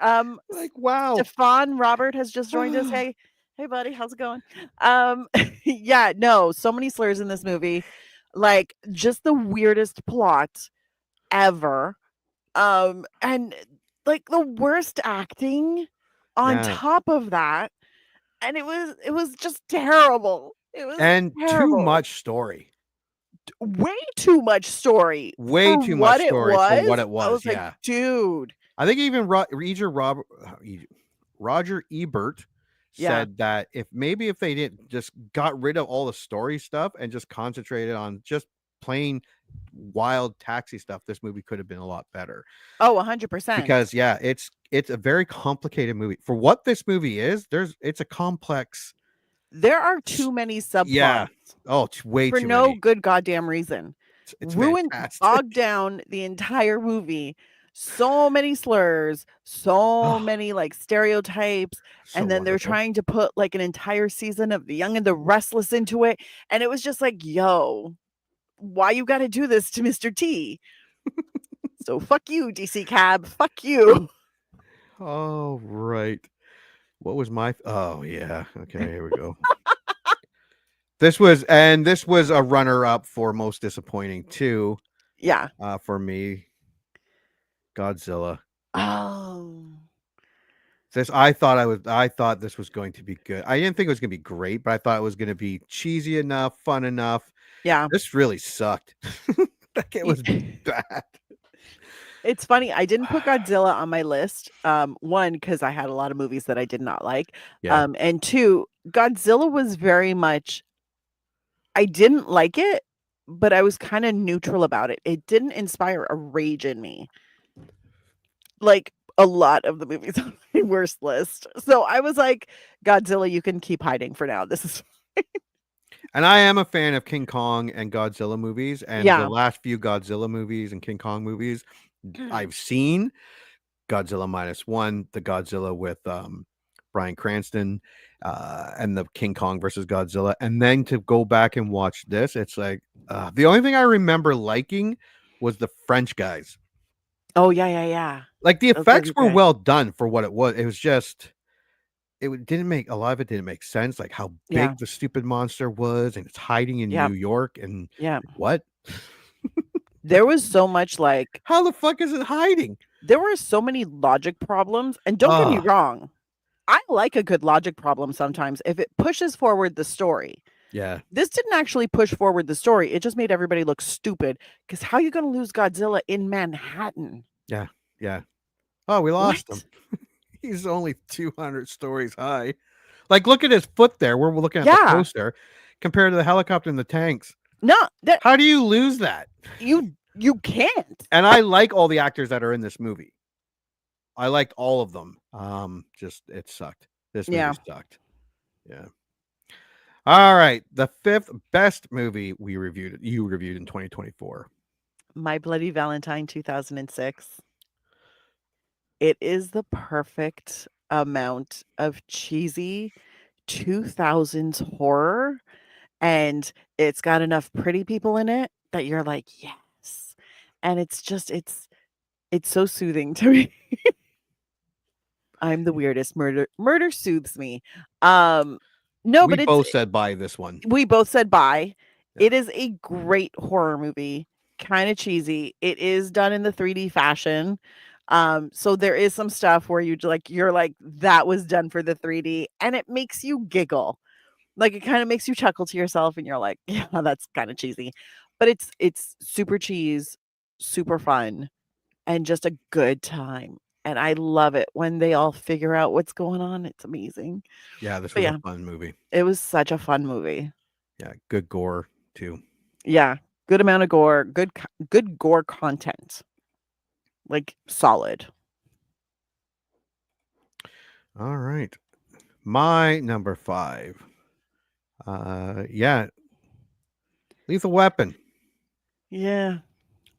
Like wow. Stefan Robert has just joined us. Hey buddy, how's it going? Yeah, no, so many slurs in this movie. Like just the weirdest plot ever. And like the worst acting on top of that. And it was just terrible. It was And too terrible. much story. Way too much story. Way for too what much it story for what was. it I was. was like, Yeah. dude. I think even Roger Ebert Yeah. said that if they didn't just got rid of all the story stuff and just concentrated on just plain wild taxi stuff, this movie could have been a lot better. Oh, 100%. Because yeah, it's a very complicated movie. For what this movie is, it's a complex. There are too many subplots. Yeah. Oh, it's way for too no many. good goddamn reason. It's Ruined, fantastic. bogged down the entire movie. So many slurs, so many like stereotypes, So and then they're wonderful. trying to put like an entire season of The Young and the Restless into it, and it was just like, yo, why you got to do this to Mr. T? So fuck you, DC Cab. Fuck you. Oh, right. What was my oh yeah. Okay, here we go. This was a runner-up for most disappointing too. Yeah. For me. Godzilla. Oh. I thought this was going to be good. I didn't think it was gonna be great, but I thought it was gonna be cheesy enough, fun enough. Yeah. This really sucked. Like it was bad. It's funny. I didn't put Godzilla on my list. One, because I had a lot of movies that I did not like. Yeah. And two, Godzilla was very much, I didn't like it, but I was kind of neutral about it. It didn't inspire a rage in me. Like a lot of the movies on my worst list. So I was like, Godzilla, you can keep hiding for now. This is fine. And I am a fan of King Kong and Godzilla movies. And Yeah. the last few Godzilla movies and King Kong movies I've seen, Godzilla -1, the Godzilla with Bryan Cranston, and the King Kong versus Godzilla. And then to go back and watch this, it's like the only thing I remember liking was the French guys. Oh, yeah. Like the Those effects guys were are great. well done for what it was. It was just didn't make a lot of it didn't make sense. Like how big Yeah. the stupid monster was, and it's hiding in Yeah. New York, and Yeah. what? There was so much like, How the fuck is it hiding? there were so many logic problems. And don't get me wrong, I like a good logic problem sometimes if it pushes forward the story. Yeah. This didn't actually push forward the story. It just made everybody look stupid. Because how are you going to lose Godzilla in Manhattan? Yeah. Oh, we lost What? him. He's only 200 stories high. Like, look at his foot there. We're looking at the Yeah. poster compared to the helicopter and the tanks. No, that How do you lose that? you can't. And I like all the actors that are in this movie. I liked all of them. Just it sucked. This movie Yeah. sucked. Yeah. All right. The 5th best movie you reviewed in 2024. My Bloody Valentine 2006. It is the perfect amount of cheesy 2000s horror, and it's got enough pretty people in it that you're like, yes. And it's just it's so soothing to me. I'm the weirdest. Murder soothes me. No, We but both said bye this one. we both said bye. Yeah. It is a great horror movie, kind of cheesy. It is done in the 3D fashion. So there is some stuff where you're like, that was done for the 3D, and it makes you giggle. Like it kind of makes you chuckle to yourself, and you're like, yeah, that's kind of cheesy. But it's super cheese, super fun, and just a good time. And I love it when they all figure out what's going on. It's amazing. Yeah, this But was yeah. a fun movie. It was such a fun movie. Yeah, good gore too. Yeah, good amount of gore, good gore content. Like solid. All right. My number 5. Yeah. Lethal Weapon. Yeah,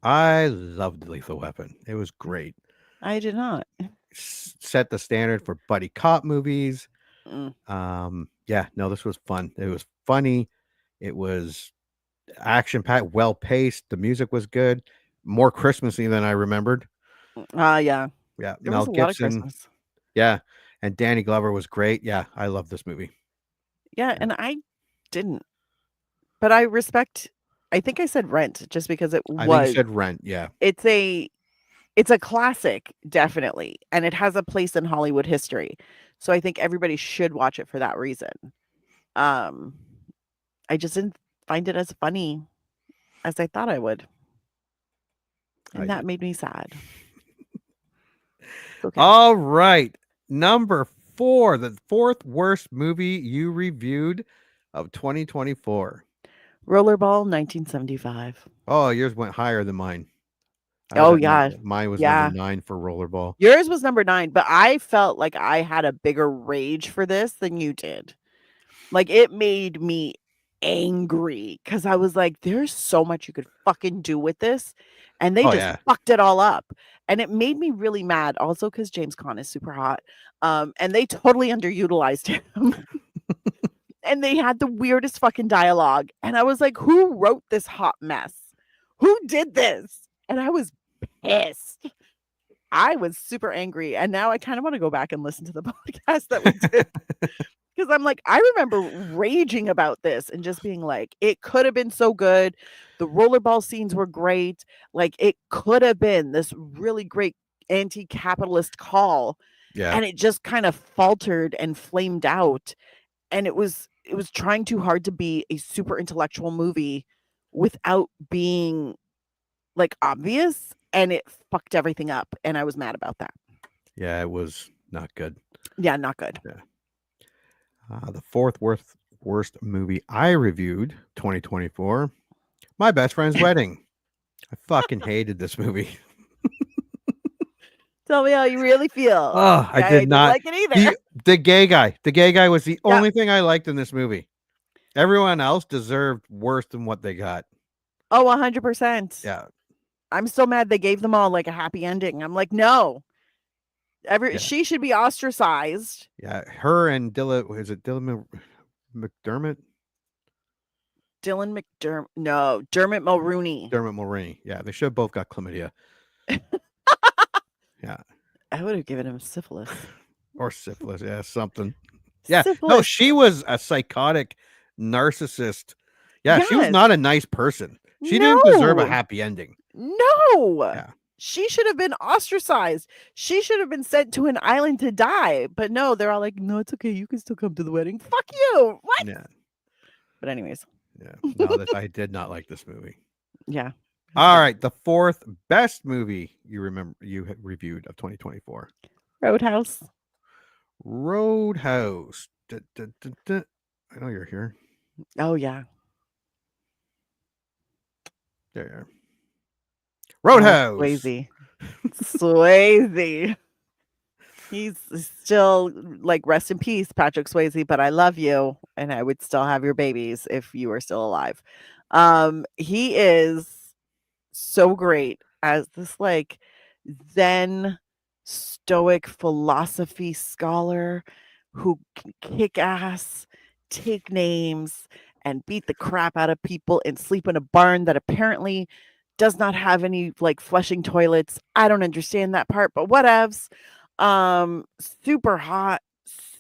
I loved Lethal Weapon. It was great. I did not. Set the standard for buddy cop movies. Mm. Yeah, no, this was fun. It was funny. It was action-packed, well-paced. The music was good. More Christmassy than I remembered. Yeah. Yeah, There Mel was a lot of Gibson. Christmas. Yeah, and Danny Glover was great. Yeah, I love this movie. Yeah, and I didn't. But I respect, I think I said Rent just because it I think was. you said Rent. Yeah, It's a classic, definitely, and it has a place in Hollywood history. So I think everybody should watch it for that reason. I just didn't find it as funny as I thought I would. And that made me sad. Okay. All right. Number 4, the 4th worst movie you reviewed of 2024. Rollerball 1975. Oh, yours went higher than mine. Oh, yeah. Mine was Yeah. number 9 for Rollerball. Yours was number 9, but I felt like I had a bigger rage for this than you did. Like, it made me angry because I was like, there's so much you could fucking do with this. And they just fucked it all up. And it made me really mad also because James Caan is super hot. And they totally underutilized him. And they had the weirdest fucking dialogue. And I was like, who wrote this hot mess? Who did this? And I was pissed. I was super angry. And now I kind of want to go back and listen to the podcast that we did. Because I'm like, I remember raging about this and just being like, it could have been so good. The rollerball scenes were great. Like, it could have been this really great anti-capitalist call. Yeah. And it just kind of faltered and flamed out. And it was trying too hard to be a super intellectual movie without being like obvious. And it fucked everything up. And I was mad about that. Yeah, it was not good. Yeah, not good. Yeah. The 4th worst movie I reviewed 2024, My Best Friend's Wedding. I fucking hated this movie. Tell me how you really feel. Oh, I did not like it either. The gay guy was the only thing I liked in this movie. Everyone else deserved worse than what they got. Oh, 100%. Yeah. I'm so mad they gave them all like a happy ending. I'm like, no. She should be ostracized. Yeah, her and Dylan McDermott? Dylan McDermott. No, Dermot Mulroney. Dermot Mulroney. Yeah, they should have both got chlamydia. Yeah. I would have given him syphilis. Or syphilis. Yeah, something. Yeah. Syphilis. No, she was a psychotic narcissist. Yeah, she was not a nice person. She didn't deserve a happy ending. No. Yeah. She should have been ostracized. She should have been sent to an island to die. But no, they're all like, no, it's okay. You can still come to the wedding. Fuck you. What? Yeah. But anyways. Yeah. No, I did not like this movie. Yeah. All right. The 4th best movie you had reviewed of 2024. Roadhouse. Roadhouse. I know you're here. Oh, yeah. There you are. Roadhouse. Swayze. He's still like, rest in peace, Patrick Swayze, but I love you and I would still have your babies if you were still alive. He is so great as this like Zen stoic philosophy scholar who can kick ass, take names, and beat the crap out of people and sleep in a barn that apparently does not have any like flushing toilets. I don't understand that part, but whatevs. Super hot,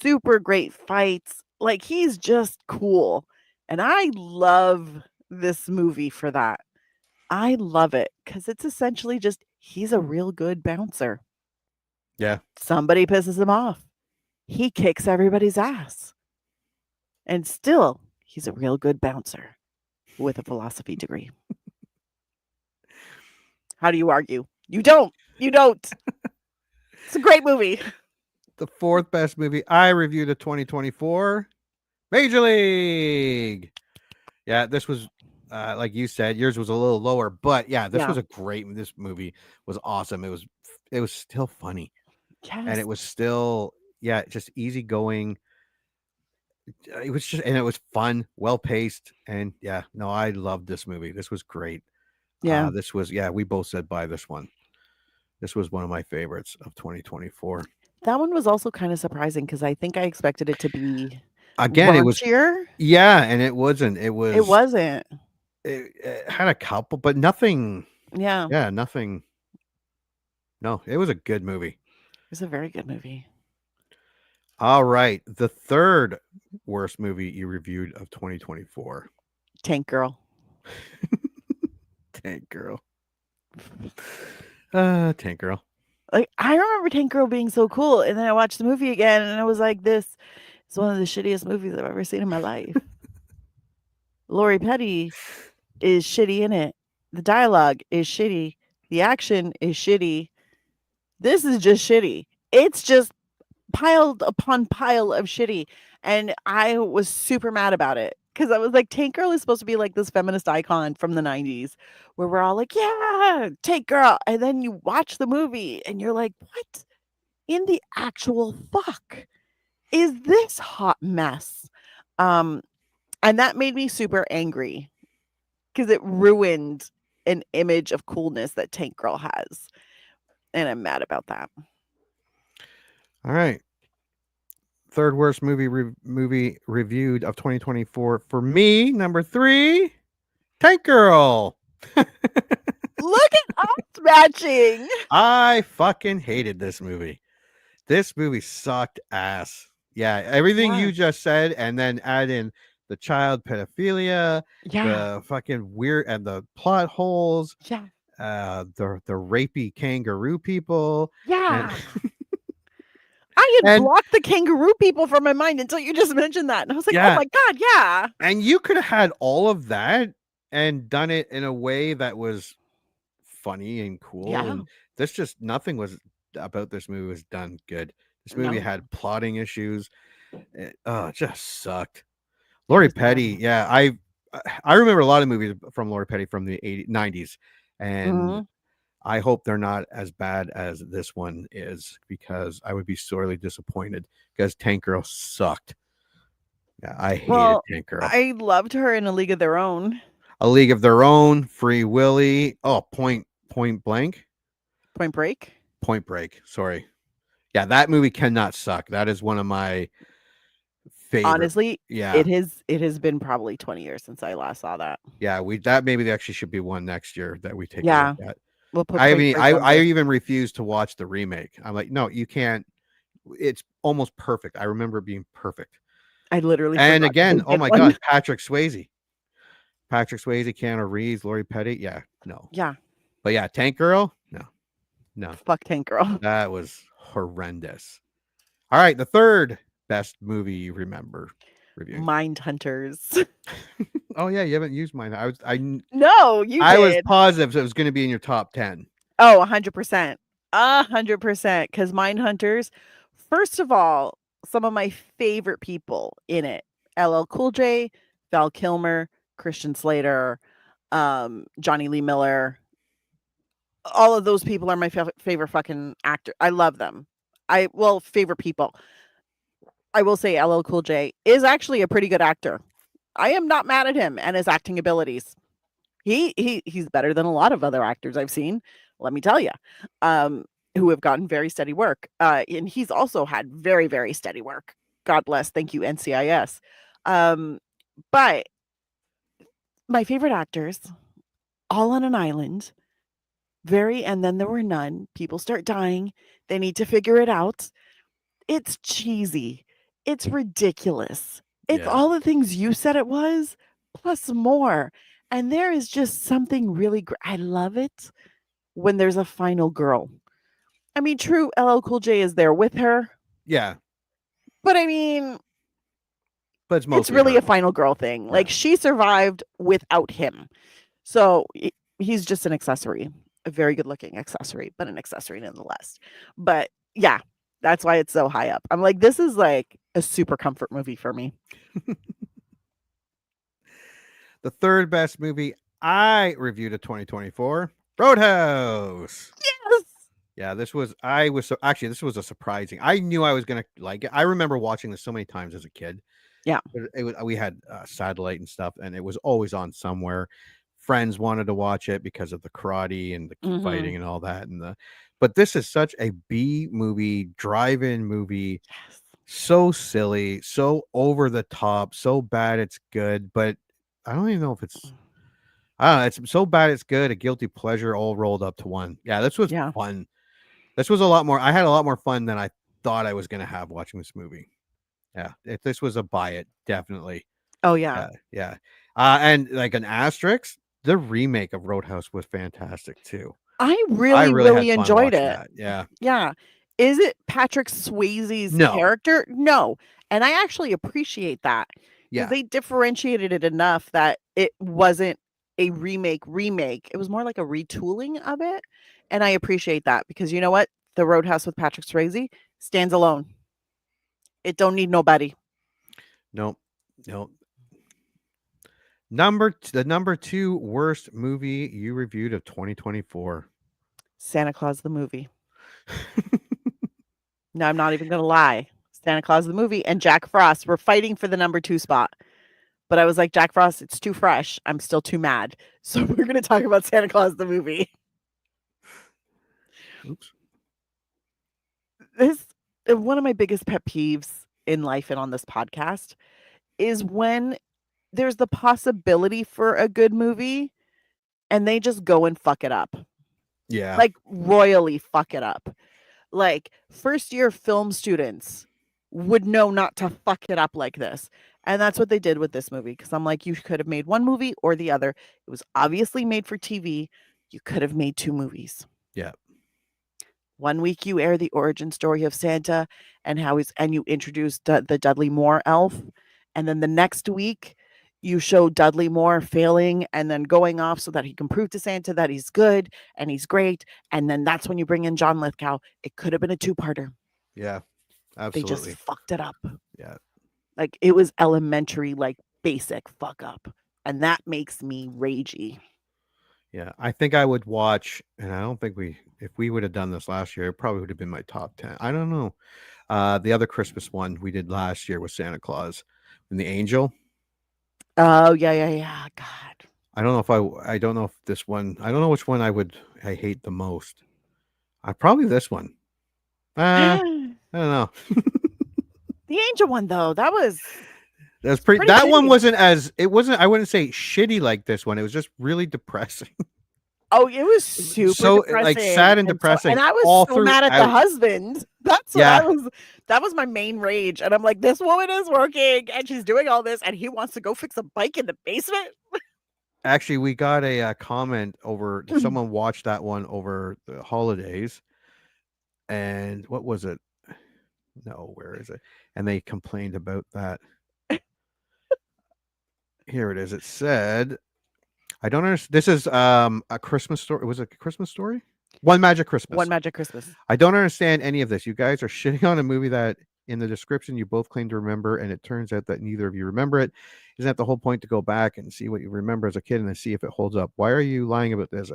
super great fights. Like, he's just cool. And I love this movie for that. I love it because it's essentially just he's a real good bouncer. Yeah. Somebody pisses him off. He kicks everybody's ass. And still, he's a real good bouncer with a philosophy degree. How do you argue? You don't. It's a great movie. The 4th best movie I reviewed of 2024, Major League. Yeah, this was like you said, yours was a little lower, but yeah, this movie was awesome. It was still funny. Yes. And it was still just easygoing. It was fun, well paced, and I loved this movie. This was great. Yeah. We both said buy this one. This was one of my favorites of 2024. That one was also kind of surprising because I think I expected it to be again, it was raunchier. Yeah, and it wasn't. It wasn't. It had a couple, but nothing. Yeah. Yeah, nothing. No, it was a good movie. It was a very good movie. All right. The 3rd worst movie you reviewed of 2024. Tank Girl. Tank Girl. Tank Girl. Like, I remember Tank Girl being so cool, and then I watched the movie again, and I was like, "This is one of the shittiest movies I've ever seen in my life." Lori Petty is shitty in it. The dialogue is shitty. The action is shitty. This is just shitty. It's just piled upon pile of shitty. And I was super mad about it because I was like, Tank Girl is supposed to be like this feminist icon from the 90s where we're all like, yeah, Tank Girl. And then you watch the movie and you're like, what in the actual fuck is this hot mess? And that made me super angry because it ruined an image of coolness that Tank Girl has. And I'm mad about that. All right. Third worst movie reviewed of 2024 for me. Number 3, Tank Girl. Look at us matching. I fucking hated this movie. This movie sucked ass. Yeah, everything you just said, and then add in the child pedophilia, the fucking weird, and the plot holes. Yeah. The rapey kangaroo people. Yeah. I had blocked the kangaroo people from my mind until you just mentioned that. And I was like, oh my God, yeah. And you could have had all of that and done it in a way that was funny and cool. Yeah. And this just, nothing was about this movie was done good. This movie had plotting issues. It just sucked. Lori Petty, yeah. I remember a lot of movies from Lori Petty from the 90s. And I hope they're not as bad as this one is because I would be sorely disappointed because Tank Girl sucked. Yeah, I hated Tank Girl. I loved her in A League of Their Own. A League of Their Own, Free Willy. Oh, Point Blank. Point Break. Point Break. Sorry. Yeah, that movie cannot suck. That is one of my favorite. Honestly, yeah, it has been probably 20 years since I last saw that. Yeah, that maybe actually should be one next year that we take a look at. We'll put I even refuse to watch the remake. I'm like, no, you can't. It's almost perfect. I remember it being perfect. I literally. And again, oh my God, Patrick Swayze, Keanu Reeves, Lori Petty. Yeah, no. Yeah. But yeah, Tank Girl. No. Fuck Tank Girl. That was horrendous. All right, the third best movie you remember reviewing. Mindhunters. Oh yeah, you haven't used mine. No, you did. I was positive it was going to be in your top 10. Oh, 100%. 100%. Because Mindhunters, first of all, some of my favorite people in it. LL Cool J, Val Kilmer, Christian Slater, Johnny Lee Miller. All of those people are my favorite fucking actor. I love them. Favorite people. I will say LL Cool J is actually a pretty good actor. I am not mad at him and his acting abilities. He's better than a lot of other actors I've seen, let me tell you, who have gotten very steady work. And he's also had very, very steady work. God bless. Thank you, NCIS. But my favorite actors, all on an island, and then there were none. People start dying. They need to figure it out. It's cheesy. It's ridiculous. It's all the things you said it was, plus more. And there is just something really great. I love it when there's a final girl. I mean, true, LL Cool J is there with her. Yeah. But I mean, it's really a final girl thing. Like, she survived without him. So he's just an accessory. A very good looking accessory, but an accessory nonetheless. But yeah, that's why it's so high up. I'm like, this is like a super comfort movie for me. The third best movie I reviewed of 2024, Roadhouse. Yes. Yeah, this was a surprising. I knew I was going to like it. I remember watching this so many times as a kid. Yeah. We had satellite and stuff, and it was always on somewhere. Friends wanted to watch it because of the karate and the fighting and all that. But this is such a B movie, drive-in movie. Yes. So silly, so over the top, so bad it's good. But I don't even know if it's it's so bad it's good. A guilty pleasure all rolled up to one. Yeah, this was fun. This was a lot more. I had a lot more fun than I thought I was going to have watching this movie. Yeah, if this was a buy it, definitely. Oh yeah. Yeah. And like an asterisk, the remake of Roadhouse was fantastic too. I really enjoyed it. That. Yeah. Yeah. Is it Patrick Swayze's character? No. And I actually appreciate that. Yeah. They differentiated it enough that it wasn't a remake. It was more like a retooling of it. And I appreciate that because you know what? The Roadhouse with Patrick Swayze stands alone. It don't need nobody. Nope. The number 2 worst movie you reviewed of 2024. Santa Claus the movie. No, I'm not even going to lie. Santa Claus the movie and Jack Frost were fighting for the number 2 spot. But I was like, Jack Frost, it's too fresh. I'm still too mad. So we're going to talk about Santa Claus the movie. Oops. This one of my biggest pet peeves in life and on this podcast is when there's the possibility for a good movie and they just go and fuck it up. Yeah. Like royally fuck it up. Like first year film students would know not to fuck it up like this. And that's what they did with this movie. Because I'm like, you could have made one movie or the other. It was obviously made for TV. You could have made 2 movies. Yeah. One week you air the origin story of Santa and how you introduce the Dudley Moore elf. And then the next week you show Dudley Moore failing and then going off so that he can prove to Santa that he's good and he's great. And then that's when you bring in John Lithgow. It could have been a 2-parter. Yeah. Absolutely. They just fucked it up. Yeah. Like it was elementary, like basic fuck up. And that makes me ragey. Yeah. I think I would watch, and I don't think if we would have done this last year, it probably would have been my top 10. I don't know. The other Christmas one we did last year was Santa Claus and the Angel. Oh, yeah. God. I don't know if this one, I don't know which one I hate the most. Probably this one. I don't know. The Angel one though, that was pretty that one shitty. I wouldn't say shitty like this one. It was just really depressing. Oh, it was super depressing. Like sad and depressing. And I was all so mad at the throughout. husband. That's what that was my main rage. And I'm like, this woman is working and she's doing all this and he wants to go fix a bike in the basement. Actually, we got a comment over someone watched that one over the holidays. And what was it? No, where is it? And they complained about that. Here it is. It said, I don't understand. This is a Christmas story. Was it a Christmas story? One Magic Christmas. One Magic Christmas. I don't understand any of this. You guys are shitting on a movie that in the description you both claim to remember, and it turns out that neither of you remember it. Isn't that the whole point, to go back and see what you remember as a kid and then see if it holds up? Why are you lying about this?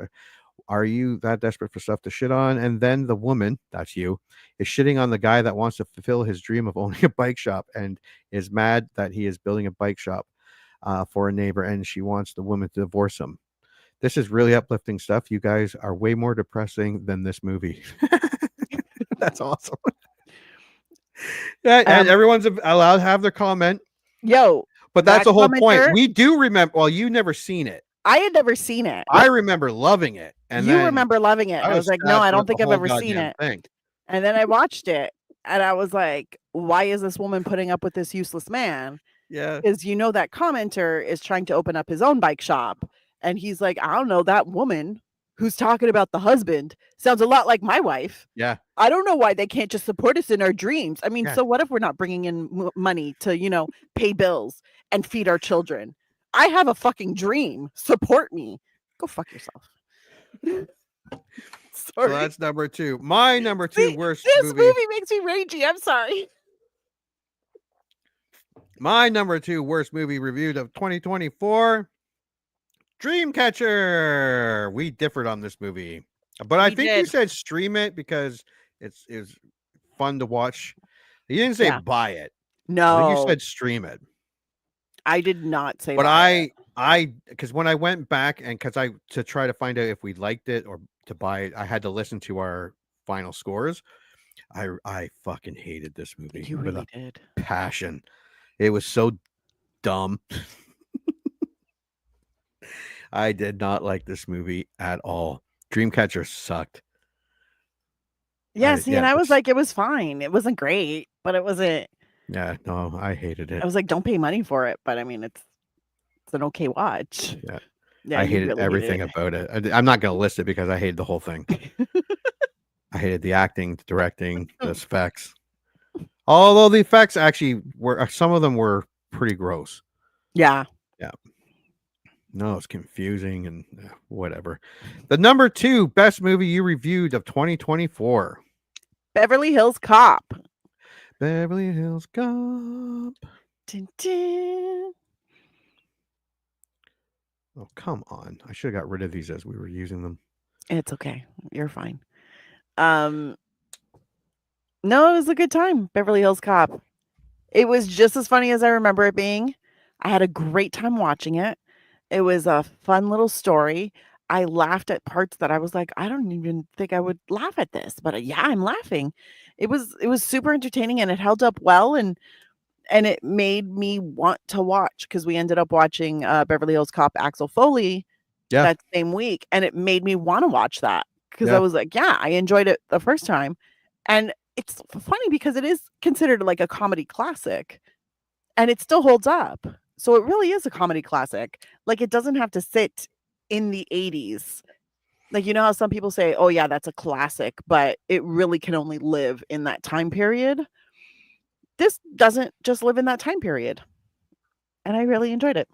Are you that desperate for stuff to shit on? And then the woman, that's you, is shitting on the guy that wants to fulfill his dream of owning a bike shop and is mad that he is building a bike shop for a neighbor, and she wants the woman to divorce him. This is really uplifting stuff. You guys are way more depressing than this movie. That's awesome. Yeah, and everyone's allowed to have their comment. Yo, but that's the whole point. commenter, We do remember. Well, you never seen it. I had never seen it. I remember loving it. And you remember loving it. I was like, no, I don't think I've ever seen it. Thing. And then I watched it and I was like, why is this woman putting up with this useless man? Yeah. Because you know that commenter is trying to open up his own bike shop. And he's like, I don't know, that woman who's talking about the husband sounds a lot like my wife. Yeah. I don't know why they can't just support us in our dreams. I mean, Yeah. So what if we're not bringing in money to, pay bills and feed our children? I have a fucking dream. Support me. Go fuck yourself. Sorry. So that's number 2. My number 2 worst this movie makes me ragey. I'm sorry. My number 2 worst movie reviewed of 2024, Dreamcatcher. We differed on this movie, but I think you said stream it because it's fun to watch. You didn't say buy it. No, I think you said stream it. I did not say. But because when I went back and to try to find out if we liked it or to buy it, I had to listen to our final scores. I fucking hated this movie. You really did. Passion. It was so dumb. I did not like this movie at all. Dreamcatcher sucked. Yeah, and I was like, it was fine. It wasn't great, but it wasn't. Yeah, no, I hated it. I was like, don't pay money for it, but I mean, it's an okay watch. Yeah, I hated everything about it. I'm not going to list it because I hated the whole thing. I hated the acting, the directing, the effects. Although the effects actually some of them were pretty gross. Yeah. Yeah. No, it's confusing and whatever. The number 2 best movie you reviewed of 2024. Beverly Hills Cop. Beverly Hills Cop. Dun, dun. Oh, come on. I should have got rid of these as we were using them. It's okay. You're fine. No, it was a good time. Beverly Hills Cop. It was just as funny as I remember it being. I had a great time watching it. It was a fun little story. I laughed at parts that I was like, I don't even think I would laugh at this, but yeah, I'm laughing. It was super entertaining and it held up well and it made me want to watch because we ended up watching Beverly Hills Cop Axel Foley that same week, and it made me want to watch that because I was like, yeah, I enjoyed it the first time, and it's funny because it is considered like a comedy classic, and it still holds up. So it really is a comedy classic. Like it doesn't have to sit in the 80s. Like, you know how some people say, oh yeah, that's a classic, but it really can only live in that time period. This doesn't just live in that time period. And I really enjoyed it.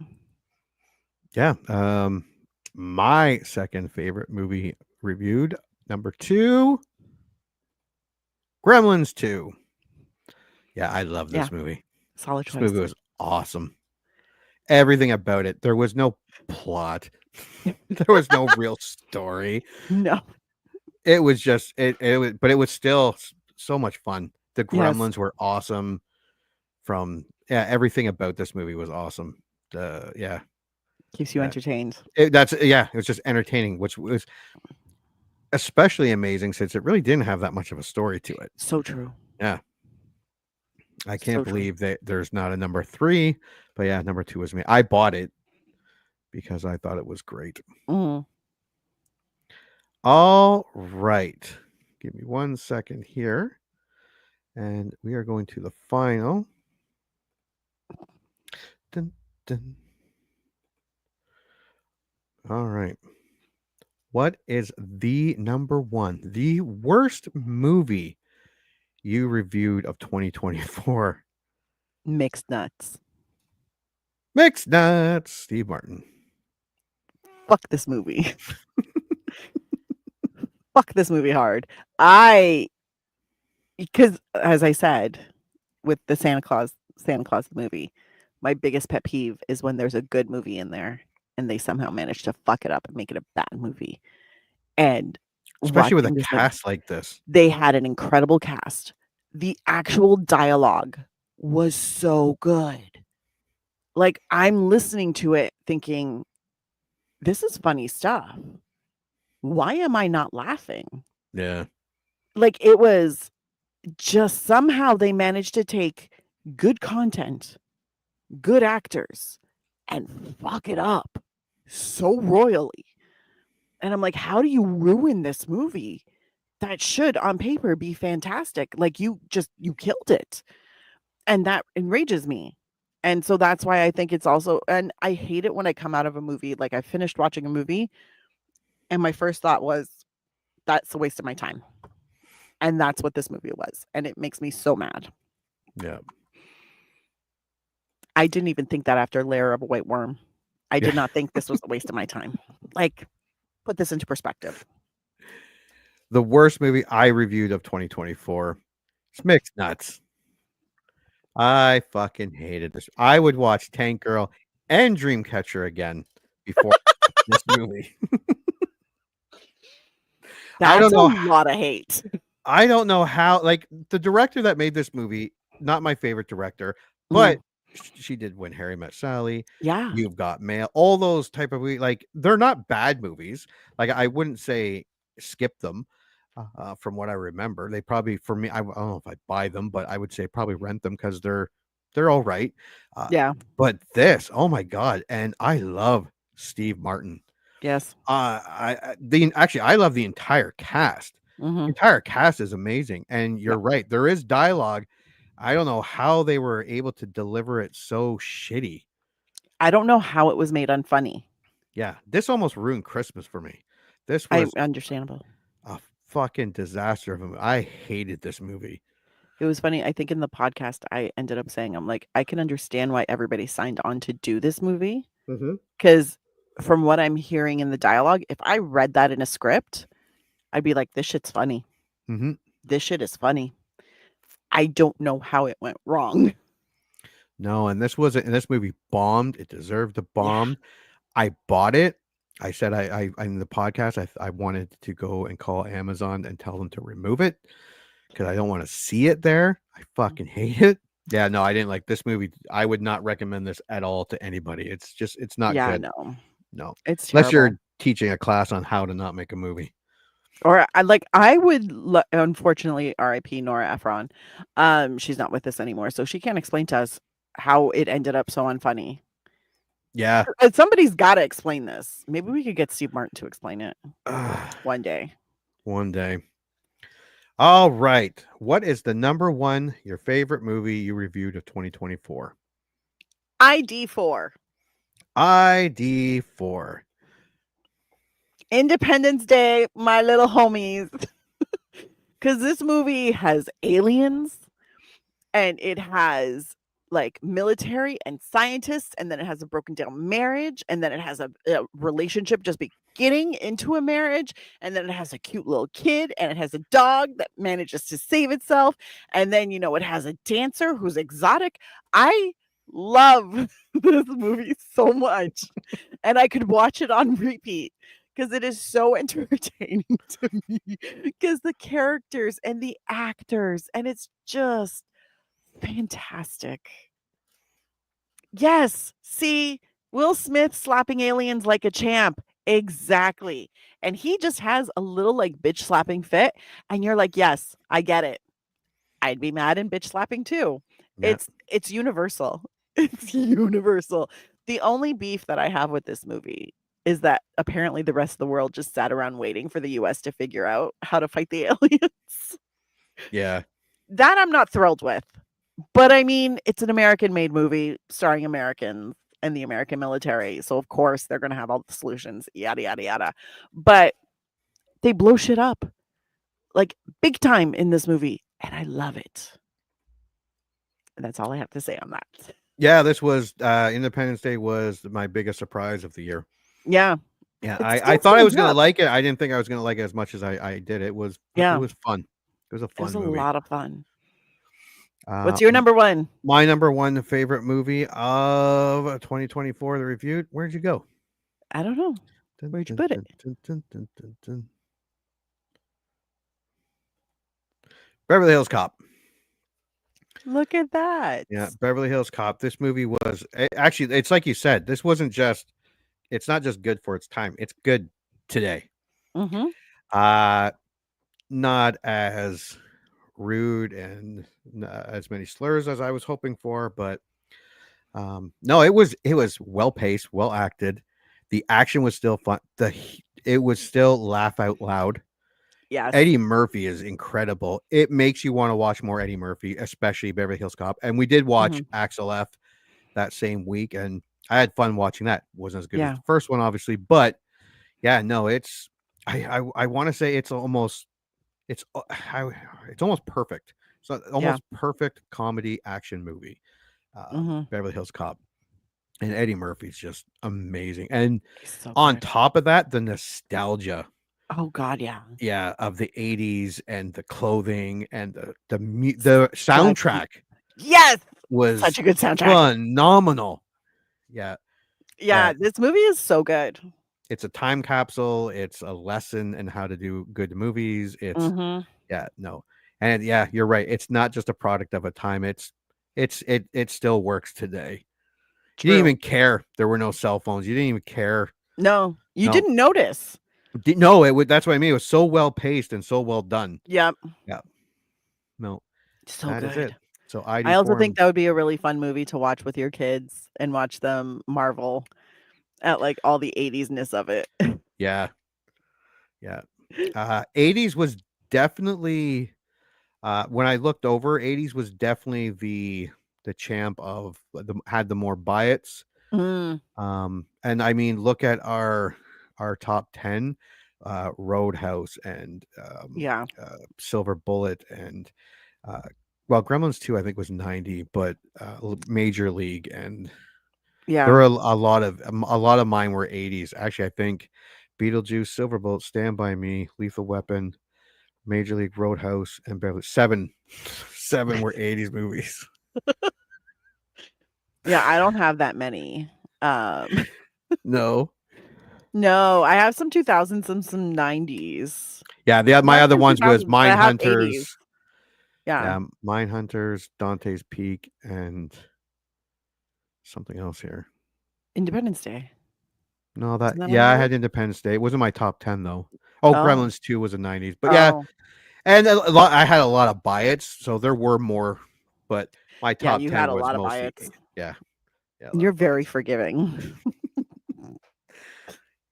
Yeah. My second favorite movie reviewed, number 2, Gremlins 2. Yeah, I love this movie. Solid choice. This movie was awesome. Everything about it. There was no plot. There was no real story. No. It was just it was, but it was still so much fun. The Gremlins were awesome. Everything about this movie was awesome. Keeps you entertained. It was just entertaining, which was especially amazing since it really didn't have that much of a story to it. So true. Yeah. I can't believe that there's not a number 3, but yeah, number 2 was me. I bought it because I thought it was great. Mm. All right. Give me 1 second here. And we are going to the final. Dun, dun. All right. What is the number 1, the worst movie you reviewed of 2024? Mixed Nuts. Mixed Nuts. Steve Martin. Fuck this movie. Fuck this movie hard. Because as I said, with the Santa Claus movie, my biggest pet peeve is when there's a good movie in there and they somehow manage to fuck it up and make it a bad movie. And especially with a cast like this. They had an incredible cast. The actual dialogue was so good. Like I'm listening to it thinking, this is funny stuff. Why am I not laughing? Yeah. Like it was just somehow they managed to take good content, good actors, and fuck it up so royally. And I'm like, how do you ruin this movie that should on paper be fantastic? Like you killed it. And that enrages me. And so that's why I think it's also, and I hate it when I come out of a movie, like I finished watching a movie and my first thought was, that's a waste of my time. And that's what this movie was. And it makes me so mad. Yeah. I didn't even think that after Lair of a White Worm. I did not think this was a waste of my time. Like, put this into perspective. The worst movie I reviewed of 2024 is Mixed Nuts. I fucking hated this. I would watch Tank Girl and Dreamcatcher again before this movie. That's a lot of hate. I don't know how, like, the director that made this movie, not my favorite director, but she did When Harry Met Sally. Yeah. You've Got Mail. All those type of movies, like, they're not bad movies. Like, I wouldn't say skip them. From what I remember, they probably, for me, I don't know if I'd buy them, but I would say probably rent them because they're all right. Yeah. But this, oh my god, and I love Steve Martin. Yes. I love the entire cast. Mm-hmm. The entire cast is amazing, and you're right. There is dialogue. I don't know how they were able to deliver it so shitty. I don't know how it was made unfunny. Yeah, this almost ruined Christmas for me. This was understandable. A fucking disaster of a movie. I hated this movie. It was funny. I think in the podcast, I ended up saying, I'm like, I can understand why everybody signed on to do this movie. Because from what I'm hearing in the dialogue, if I read that in a script, I'd be like, this shit's funny. Mm-hmm. This shit is funny. I don't know how it went wrong. No, and this movie bombed. It deserved to Yeah. bomb. I bought it. I said I in the podcast I wanted to go and call Amazon and tell them to remove it because I don't want to see it there. I fucking hate it. Yeah, no, I didn't like this movie. I would not recommend this at all to anybody. It's not Yeah, good. no. No, It's unless terrible. you're teaching a class on how to not make a movie. Or I would unfortunately R.I.P. Nora Ephron. She's not with us anymore, so she can't explain to us how it ended up so unfunny. Yeah, Somebody's got to explain this. Maybe we could get Steve Martin to explain it one day. one day. All right, what is the number one your favorite movie you reviewed of 2024? ID4. ID4. Independence Day, my little homies. Because this movie has aliens and it has like military and scientists, and then it has a broken down marriage, and then it has a relationship just beginning into a marriage, and then it has a cute little kid, and it has a dog that manages to save itself, and then it has a dancer who's exotic. I love this movie so much, and I could watch it on repeat because it is so entertaining to me because the characters and the actors, and it's just fantastic. Yes. See, Will Smith slapping aliens like a champ. Exactly. And he just has a little like bitch slapping fit. And you're like, yes, I get it. I'd be mad and bitch slapping too. Yeah. It's universal. It's universal. The only beef that I have with this movie is that apparently the rest of the world just sat around waiting for the US to figure out how to fight the aliens. Yeah. That I'm not thrilled with. But I mean, it's an American-made movie starring Americans and the American military. So of course they're gonna have all the solutions, yada yada yada. But they blow shit up like big time in this movie, and I love it. And that's all I have to say on that. Yeah, this was Independence Day was my biggest surprise of the year. Yeah. Yeah, It I still thought I stands was gonna up. like it. I didn't think I was gonna like it as much as I did. It was Yeah. it was fun. It was a It fun was a movie. lot of fun. What's your Um, number one? My number one favorite movie of 2024, the reviewed. Where'd you go? I don't know. Dun, Where'd you dun, put it? dun, dun, dun, dun, dun. Beverly Hills Cop. Look at that. Yeah, Beverly Hills Cop. This movie was actually, it's like you said, this wasn't just, it's not just good for its time. It's good today. Mm-hmm. Not as rude and as many slurs as I was hoping for, but no, it was well paced, well acted. The action was still fun. It was still laugh out loud. Yes. Eddie Murphy is incredible. It makes you want to watch more Eddie Murphy, especially Beverly Hills Cop. And we did watch Axel F that same week, and I had fun watching that. Wasn't as good as the first one, obviously, but yeah, no, it's I want to say it's almost perfect. So almost perfect comedy action movie. Beverly Hills Cop. And Eddie Murphy's just amazing. And So on good. top of that, the nostalgia. Oh God, yeah. Yeah, of the 80s and the clothing and the soundtrack. Yes, was such a good soundtrack. Phenomenal. Yeah. Yeah, this movie is so good. It's a time capsule. It's a lesson in how to do good movies. It's yeah, no. And yeah, you're right. It's not just a product of a time. It still works today. You didn't even care. There were no cell phones. You didn't even care. No, you didn't notice. No, that's what I mean. It was so well paced and so well done. Yep. Yeah. No. So that good. is it. So I also think that would be a really fun movie to watch with your kids and watch them marvel at like all the 80s-ness of it. Yeah. Yeah. 80s was definitely when I looked over, 80s was definitely the champ of had the more biots. And I mean, look at our top 10, Roadhouse and Silver Bullet and well, Gremlins 2 I think was 90, but Major League and Yeah. There were a lot of mine were 80s. Actually, I think Beetlejuice, Silverbolt, Stand By Me, Lethal Weapon, Major League Roadhouse, and Beverly seven were 80s movies. Yeah, I don't have that many. No. No, I have some 2000s and some 90s. Yeah, my Not other some ones was 2000s, but I have 80s. Mindhunters. Yeah. Yeah, Mindhunters, Dante's Peak, and something else here. Independence Day. No, Isn't that I on had there? Independence Day. It wasn't my top 10 though. Oh, Oh. Gremlins 2 was the 90s. But yeah, Oh, and I had a lot of buy-its, so there were more, but my yeah, top you 10 had a was lot of mostly buy-its. yeah. Yeah. You're very forgiving.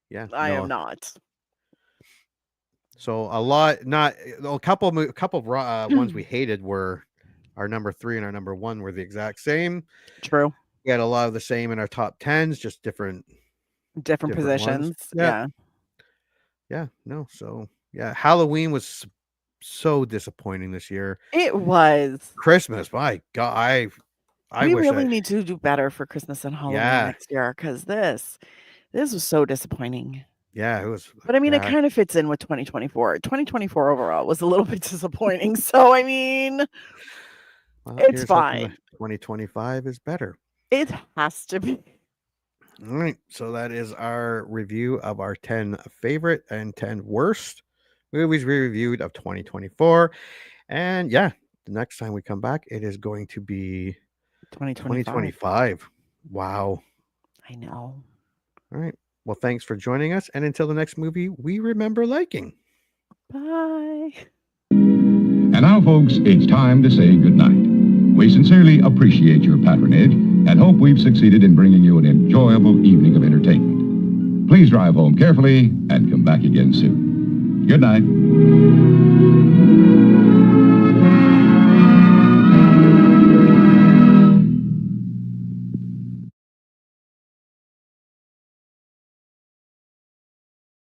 Yeah. I no. am not. So a couple of ones we hated were our number 3 and our number 1 were the exact same. True. We had a lot of the same in our top 10s, just different Different ones. positions. Yeah. Yeah, no. So yeah, Halloween was so disappointing this year. It was. Christmas, my God, I We wish really need to do better for Christmas and Halloween Yeah. next year because this was so disappointing. yeah, it was. But I mean, it bad. kind of fits in with 2024. 2024 overall was a little bit disappointing. So I mean, Well, it's here's hoping fine. that 2025 is better. It has to be. All right, so that is our review of our 10 favorite and 10 worst movies we reviewed of 2024. And yeah, the next time we come back, it is going to be 2025. Wow. I know. All right. Well, thanks for joining us. And until the next movie we remember liking. Bye. And now, folks, it's time to say goodnight. We sincerely appreciate your patronage and hope we've succeeded in bringing you an enjoyable evening of entertainment. Please drive home carefully and come back again soon. Good night.